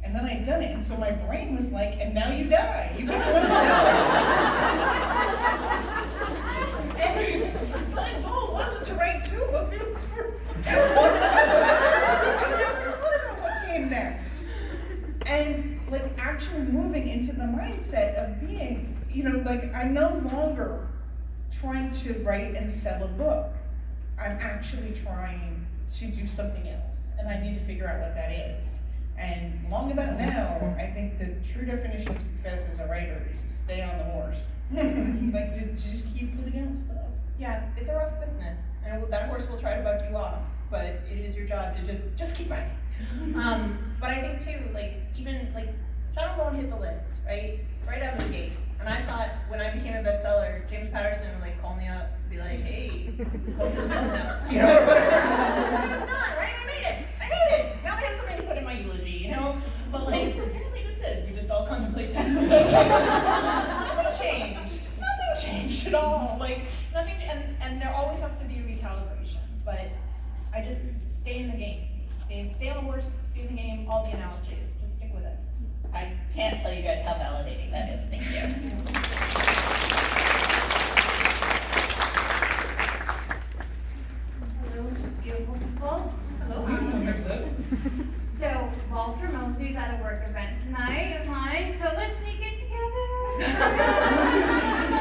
And then I'd done it, and so my brain was like, and now you die. You become one of those. And my goal wasn't to write 2 books, it was for I don't know what came next. And like actually moving into the mindset of being, you know, like I'm no longer trying to write and sell a book. I'm actually trying to do something else, and I need to figure out what that is. And long about now, I think the true definition of success as a writer is to stay on the horse. Like to just keep putting out stuff. Yeah, it's a rough business, and that horse will try to buck you off, but it is your job to just keep riding. But I think too, like even like Shadow Bone hit the list, right out of the gate. And I thought when I became a bestseller, James Patterson would like call me up and be like, hey, go to the Bookhouse, you know? But it's not, right? I made it. Now they have something to put in my eulogy, you know? But like, apparently this is. We just all contemplate that. Nothing changed at all. Like nothing, and there always has to be a recalibration. But I just stay in the game. Stay on the horse, stay in the game, all the analogies. Just stick with it. I can't tell you guys how validating that is. Thank you. Hello, beautiful people. So Walter Mosley's at a work event tonight of mine, so let's sneak it together.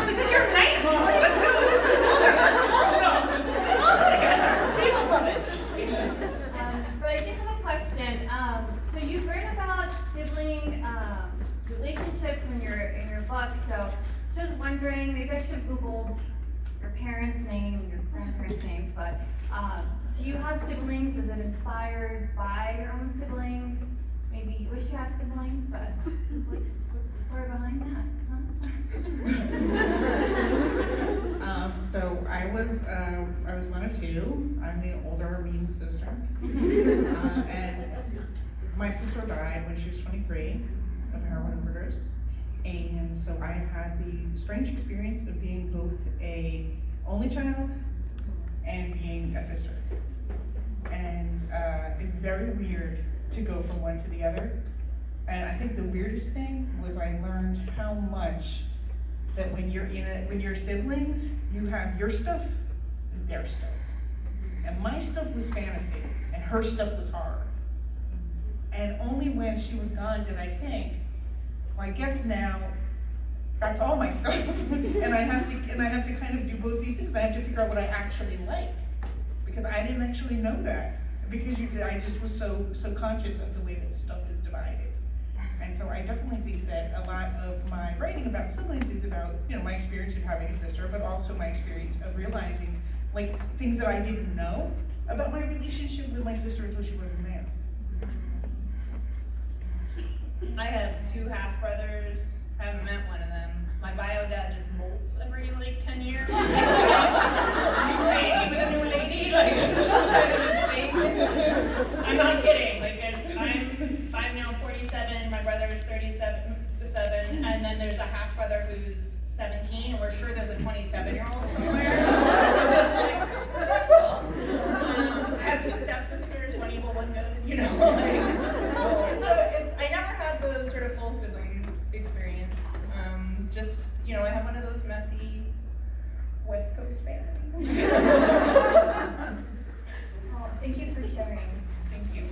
This is your night, Molly. Let's go. Let's all together. People love it. But I did have a question. So you've written about sibling relationships in your book. So just wondering, maybe I should have Googled your parents' name, your grandparents' names, but do you have siblings? Is it inspired by your own siblings? Maybe you wish you had siblings, but what's the story behind that? So I was one of 2. I'm the older mean sister. And my sister died when she was 23 of a heroin overdose. And so I've had the strange experience of being both a only child and being a sister. And it's very weird to go from one to the other. And I think the weirdest thing was I learned how much that when you're siblings, you have your stuff and their stuff. And my stuff was fantasy, and her stuff was horror. And only when she was gone did I think, well, I guess now that's all my stuff. and I have to kind of do both these things. I have to figure out what I actually like, because I didn't actually know that. Because I just was so conscious of the way that stuff is divided. And so I definitely think that a lot of my writing about siblings is about, you know, my experience of having a sister, but also my experience of realizing like things that I didn't know about my relationship with my sister until she wasn't there. I have 2 half-brothers. I haven't met one of them. My bio dad just molts every like 10 years. New lady with a new lady, like it's just kind of this thing. I'm not kidding. Like I'm now 47. My brother is 37, and then there's a half brother who's 17, and we're sure there's a 27-year-old somewhere. Just like, I have 2 stepsisters, one evil, one good. You know, like I never had the sort of full sibling experience. Just, you know, I have one of those messy West Coast families. Well, thank you for sharing. Thank you.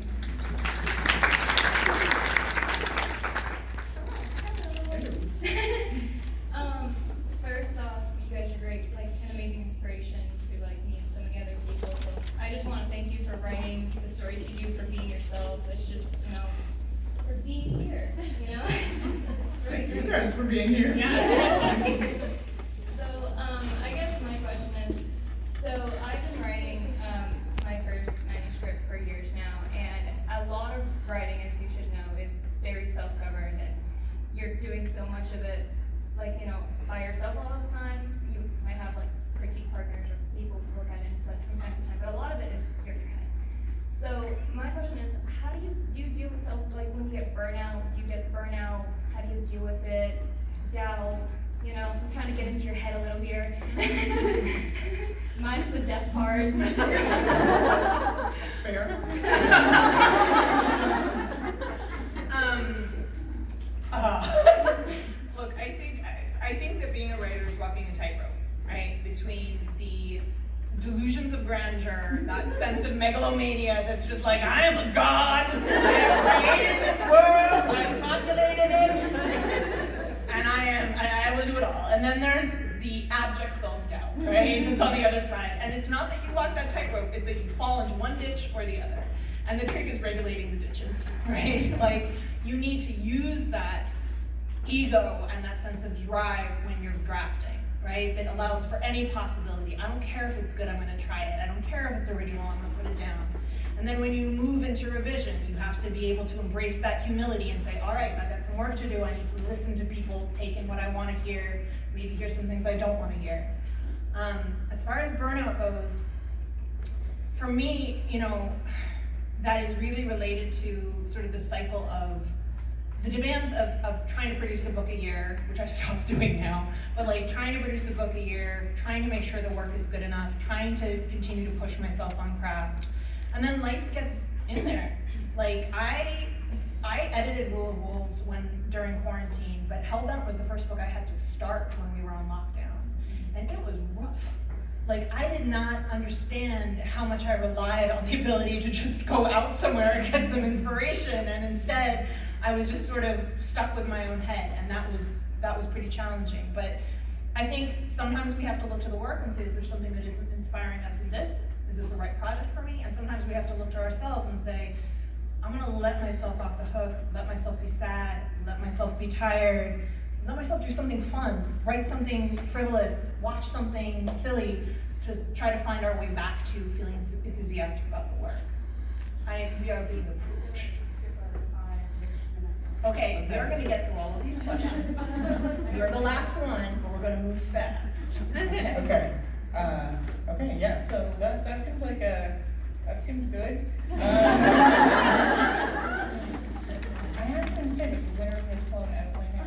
First off, you guys are great, like an amazing inspiration to like me and so many other people. So I just want to thank you for writing the stories you do, for being yourself. It's just, you know, for being here, you know? It's really Thank you great. guys for being here. So, I guess my question is, so I've been writing my first manuscript for years now, and a lot of writing, as you should know, is very self-governed, and you're doing so much of it, like, you know, by yourself a lot of the time. You might have like critique partners or people to look at it and such from time to time, but a lot of it is your head. So my question is, how do you deal with like when you get burnout? Do you get burnout? How do you deal with it? Doubt? You know, I'm trying to get into your head a little here. Mine's the death part. Fair. Look, I think that being a writer is walking a tightrope, right? Between the delusions of grandeur, that sense of megalomania that's just like, I am a god, I have created this world, I've populated it, and I will do it all. And then there's the abject self-doubt, right? That's on the other side. And it's not that you walk that tightrope, it's that you fall into one ditch or the other. And the trick is regulating the ditches, right? Like, you need to use that ego and that sense of drive when you're drafting, right? That allows for any possibility. I don't care if it's good, I'm gonna try it. I don't care if it's original, I'm gonna put it down. And then when you move into revision, you have to be able to embrace that humility and say, all right, I've got some work to do. I need to listen to people, take in what I wanna hear, maybe hear some things I don't wanna hear. As far as burnout goes, for me, you know, that is really related to sort of the cycle of the demands of trying to produce a book a year, which I've stopped doing now, but like trying to produce a book a year, trying to make sure the work is good enough, trying to continue to push myself on craft. And then life gets in there. Like I edited Rule of Wolves during quarantine, but Hellbent was the first book I had to start when we were on lockdown. And it was rough. Like, I did not understand how much I relied on the ability to just go out somewhere and get some inspiration, and instead, I was just sort of stuck with my own head, and that was pretty challenging. But I think sometimes we have to look to the work and say, is there something that is inspiring us in this? Is this the right project for me? And sometimes we have to look to ourselves and say, I'm gonna let myself off the hook, let myself be sad, let myself be tired, let myself do something fun, write something frivolous, watch something silly, to try to find our way back to feeling enthusiastic about the work. We are being approved. Okay, we are gonna get through all of these questions. You're the last one, but we're gonna move fast. Okay. Okay, yeah, so that seems like that seems good. I have to say, where is this phone out right now?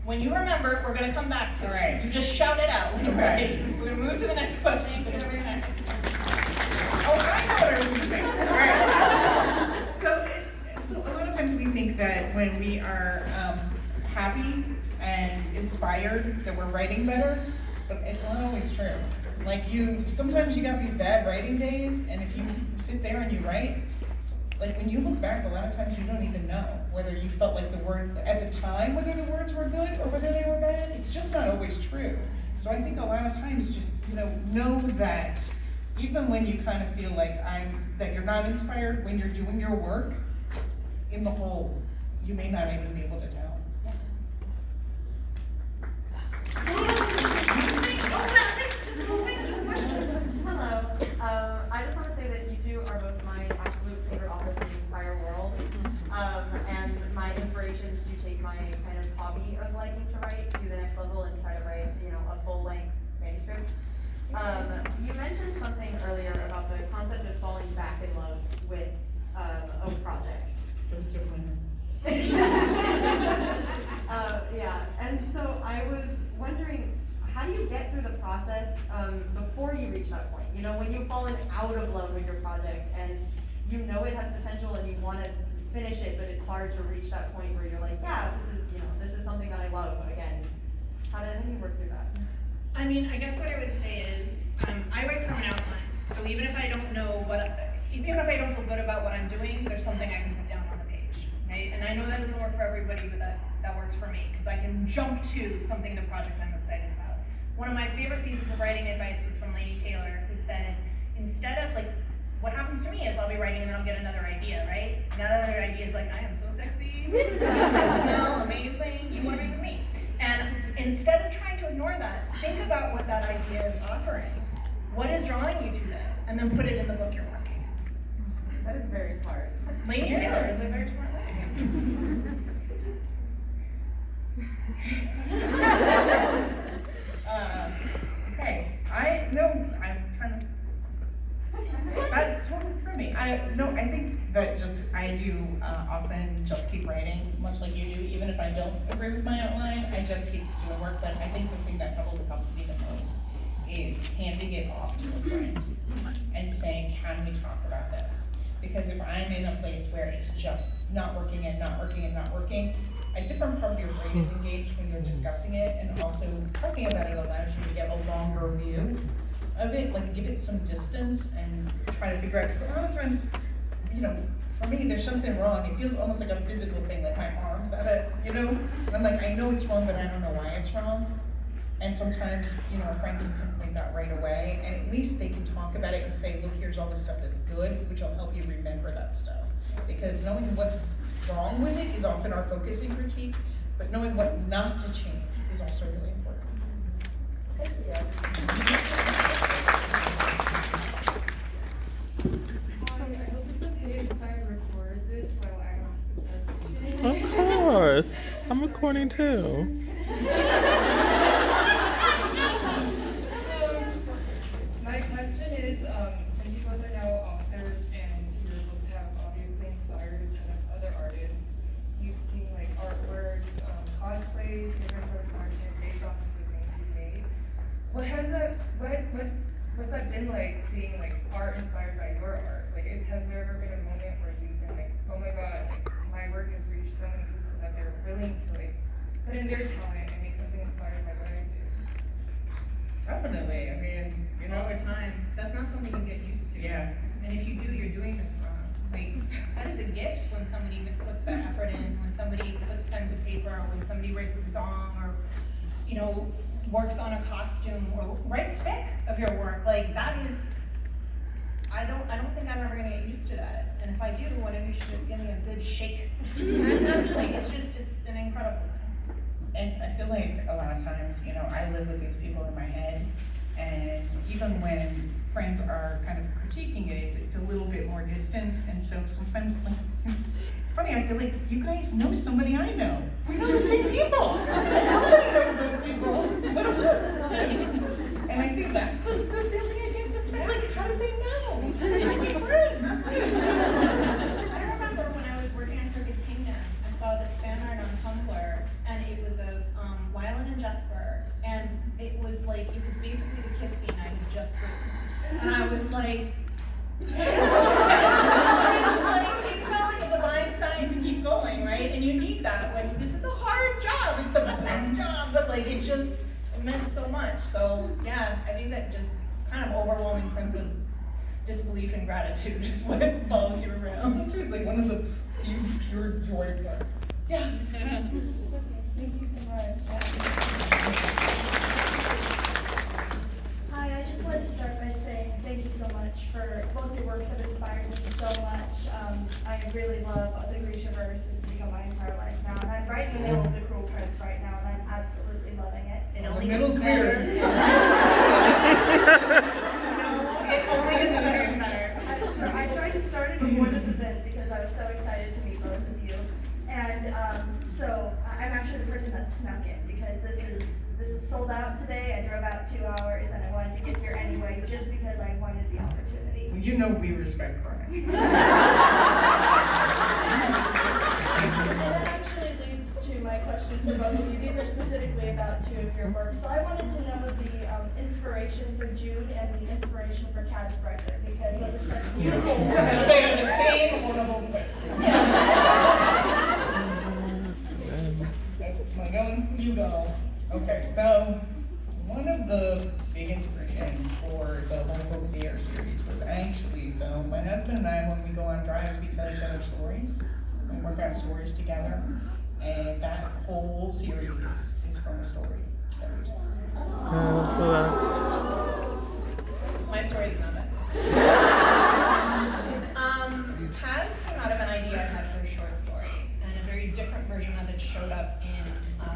When you remember, we're gonna come back to it. All right. You just shout it out when you're ready. We're gonna move to the next question. Oh, I know what I was using. All right. So a lot of times we think that when we are happy and inspired that we're writing better, but it's not always true. Like sometimes you got these bad writing days, and if you sit there and you write, like when you look back, a lot of times you don't even know whether you felt like the word at the time, whether the words were good or whether they were bad. It's just not always true. So I think a lot of times just, know that even when you kind of feel like that you're not inspired, when you're doing your work, in the whole, you may not even be able to tell. Hello. I just want to say that you two are both my absolute favorite authors in the entire world. And my inspirations do take my kind of hobby of liking to write to the next level and try to write, a full-length manuscript. You mentioned something earlier about the concept of falling back in love with a project. Yeah, and so I was wondering, how do you get through the process before you reach that point? When you've fallen out of love with your project and you know it has potential and you want to finish it, but it's hard to reach that point where you're like, yeah, this is something that I love again. How do you work through that? I mean, I guess what I would say is, I write from an outline. So even if I don't even if I don't feel good about what I'm doing, there's something I can put down on the page, right? And I know that doesn't work for everybody, but that works for me, because I can jump to something in the project I'm excited about. One of my favorite pieces of writing advice was from Lainey Taylor, who said, instead of what happens to me is I'll be writing and then I'll get another idea, right? And that other idea is like, I am so sexy, I smell amazing, you want to be with me. And instead of trying to ignore that, think about what that idea is offering. What is drawing you to that? And then put it in the book you're working. That is very smart. Lainey Taylor is a very smart lady. Okay, I'm trying to. That's totally for me. I think that I do often just keep writing, much like you do, even if I don't agree with my outline, I just keep doing work. But I think the thing that probably helps me the most is handing it off to a friend and saying, can we talk about this? Because if I'm in a place where it's just not working and not working and not working, a different part of your brain is engaged when you're discussing it, and also talking about it allows you to get a longer view of it, like give it some distance and try to figure out, because a lot of times, for me, there's something wrong. It feels almost like a physical thing, like my arm's at it, and I'm like, I know it's wrong, but I don't know why it's wrong. And sometimes, a friend can pinpoint that right away, and at least they can talk about it and say, look, here's all the stuff that's good, which will help you remember that stuff. Because knowing what's wrong with it is often our focus in critique, but knowing what not to change is also really important. Thank you. I hope it's okay if I record this while I ask the question. Of course. I'm recording too. My question is, since you both are now authors and your books have obviously inspired a ton of other artists, you've seen like artwork, cosplays, different sort of content based off of the things you've made. What's that been like, seeing like art inspired by your art? Like, has there ever been a moment where you've been like, oh my god, like my work has reached so many people that they're willing to like put in their talent and make something inspired by what I do? Definitely. I mean, All the time. That's not something you get used to. Yeah. And if you do, you're doing this wrong. Like, that is a gift when somebody puts that effort in, when somebody puts pen to paper, or when somebody writes a song, or, works on a costume, or writes fic of your work. Like, that is, I don't think I'm ever gonna get used to that. And if I do, one of you should just give me a good shake. Like, it's an incredible thing. And I feel like a lot of times, I live with these people in my head, and even when friends are kind of critiquing it, it's a little bit more distanced, and so sometimes, like, it's funny, I feel like you guys know somebody I know. We know the same people. Nobody knows those people but us. And I think that's the feeling I get sometimes, like, how did they know? They're my friend. I remember when I was working on Crooked Kingdom, I saw this fan art on Tumblr, and it was of Wylan and Jesper, and it was basically the kiss scene I had just written. And I was like, it felt like a divine sign to keep going, right? And you need that when this is a hard job, it's the best job, but it meant so much. So yeah, I think that just kind of overwhelming sense of disbelief and gratitude is what follows you around. It's like one of the few pure joy parts. Yeah. Thank you so much. Hi, I just wanted to start by saying thank you so much for both your works have inspired me so much. I really love the Grishaverse. It's become my entire life now, and I'm right in the middle of the Cruel Prince right now, and I'm absolutely loving it. It The only middle's gets better. weird. It only gets better and better. I tried to start it before this event because I was so excited to meet both of you. And so I'm actually the person that snuck in because this was sold out today. I drove out 2 hours and I wanted to get here anyway just because I wanted the opportunity. Well, we respect crime. And that actually leads to my questions for both of you. These are specifically about 2 of your works. So I wanted to know the inspiration for Jude and the inspiration for Cat's Breaker because those are such beautiful works. They are the same horrible person. Am I going? You go. Okay, so one of the big inspirations for the whole Book Leigh series was actually, so my husband and I, when we go on drives, we tell each other stories. We work out stories together, and that whole series is from a story that we just My story is not that. Has come out of an idea I had for a short story, and a very different version of it showed up in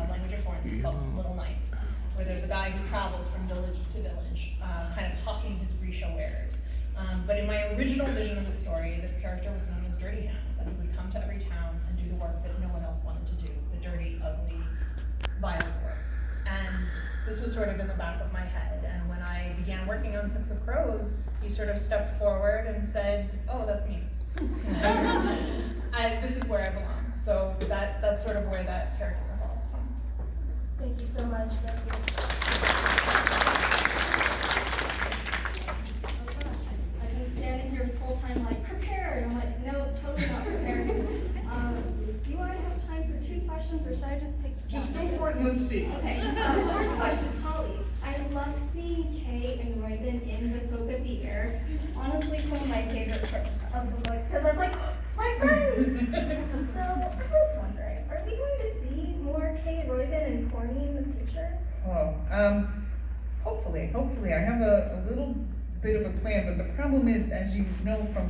Language of Florence. It's called Little Knight, where there's a guy who travels from village to village, kind of hawking his Grisha wares. But in my original vision of the story, this character was known as Dirty Hands, and he would come to every town and do the work that no one else wanted to do, the dirty, ugly, violent work. And this was sort of in the back of my head. And when I began working on Six of Crows, he sort of stepped forward and said, oh, that's me. This is where I belong. So that's sort of where that character evolved from. Thank you so much. I've been standing here this whole time like, prepared. I'm like, no, totally not prepared. Do you want to have time for 2 questions, or should I just pick? Just go for it and let's see. Okay, first question, Holly. I love seeing Kay and Royden in the Hope of the Air. Honestly, some of my favorite parts of the books, because I was like, my friends! So, I was wondering, are we going to see more Kay, Royden, and Corny in the future? Oh, hopefully. I have a little bit of a plan, but the problem is, as you know from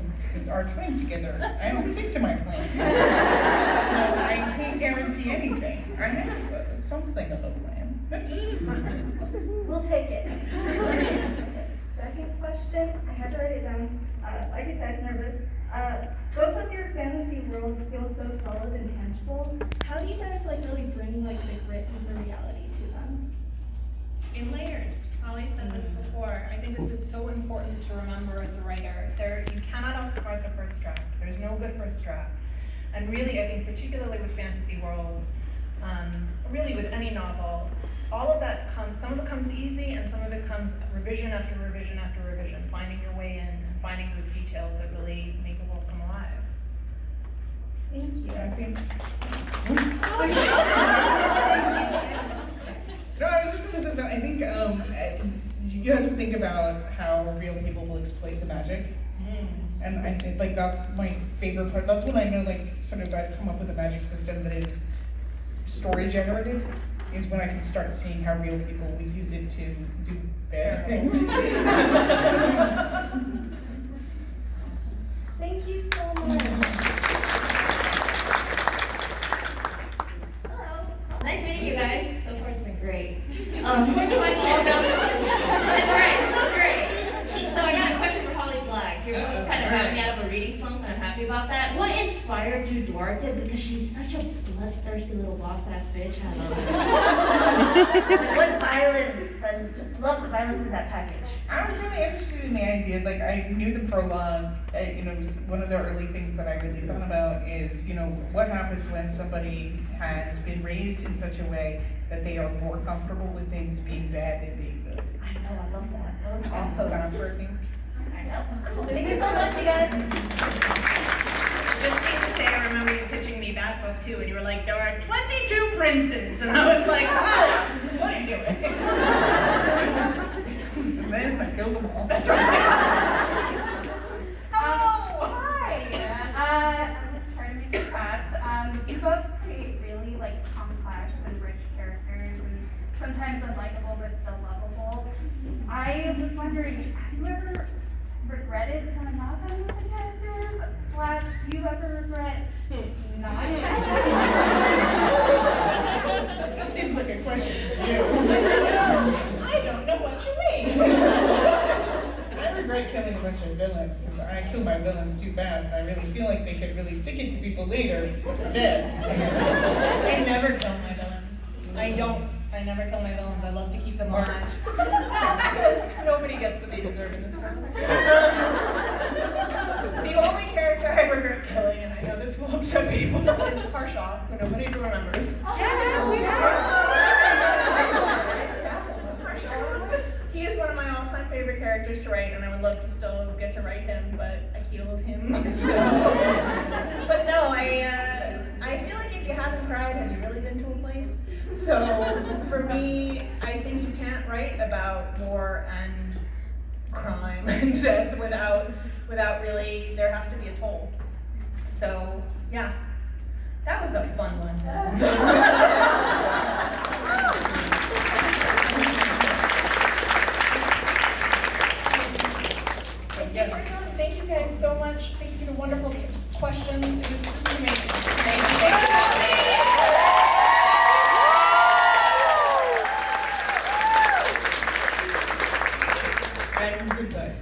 our time together, I don't stick to my plan. So I can't guarantee anything. I have something of a plan. We'll take it. Second question, I had to write it down. Like I said, nervous. Both of your fantasy worlds feel so solid and tangible. How do you guys really bring the grit and the reality to them? In layers. Holly said this before. I think this is so important to remember as a writer. You cannot outsmart the first draft. There's no good first draft. And really, I think particularly with fantasy worlds, really with any novel, all of that comes, some of it comes easy and some of it comes revision after revision after revision, finding your way in and finding those details that really make a world come alive. Thank you. I think. No, I was just going to say that I think you have to think about how real people will exploit the magic. And I think that's my favorite part. That's when I know sort of I've come up with a magic system that is story generative, is when I can start seeing how real people will use it to do bad things. Thank you so much. Hello. Nice meeting you guys. So far it's been great. Quick question. That's right, so great. So I got a question for Holly Black. Your books kind of got me out of a reading slump, and I'm happy about that. What inspired you, Duarte? Because she's such a bloodthirsty little boss-ass bitch. What violence, and just love the violence in that package. I was really interested in the idea, I knew the prologue, it was one of the early things that I really thought about is, what happens when somebody has been raised in such a way that they are more comfortable with things being bad than being good. I know, I love that. That was Also, awesome. that's working. I know. Thank you so much, you guys. Just need to say, I remember you pitching me that book too, and you were like, there are 22 princes, and I was like, what are you doing? And then I killed them all. That's right. Hello! Hi. I'm just trying to make this fast. You both create really complex and rich characters, and sometimes unlikable but still lovable. I was wondering, have you ever regretted coming up with the characters? / do you ever regret not? That seems like a question for you. I don't know what you mean. I regret killing a bunch of villains because I kill my villains too fast, and I really feel like they could really stick it to people later if they're dead. I never kill my villains. I never kill my villains. I love to keep them alive. Because nobody gets what they deserve in this world. The only character I regret killing, and I know this will upset people, is Harshaw, who nobody remembers. He is one of my all-time favorite characters to write, and I would love to still get to write him, but I killed him. So. But no, I feel like if you haven't cried, have you really been to a place? So for me, I think you can't write about war and crime and death without really, there has to be a toll. So yeah, that was a fun one. Thank you guys so much. Thank you for the wonderful questions. It was amazing. Thank you. And goodbye.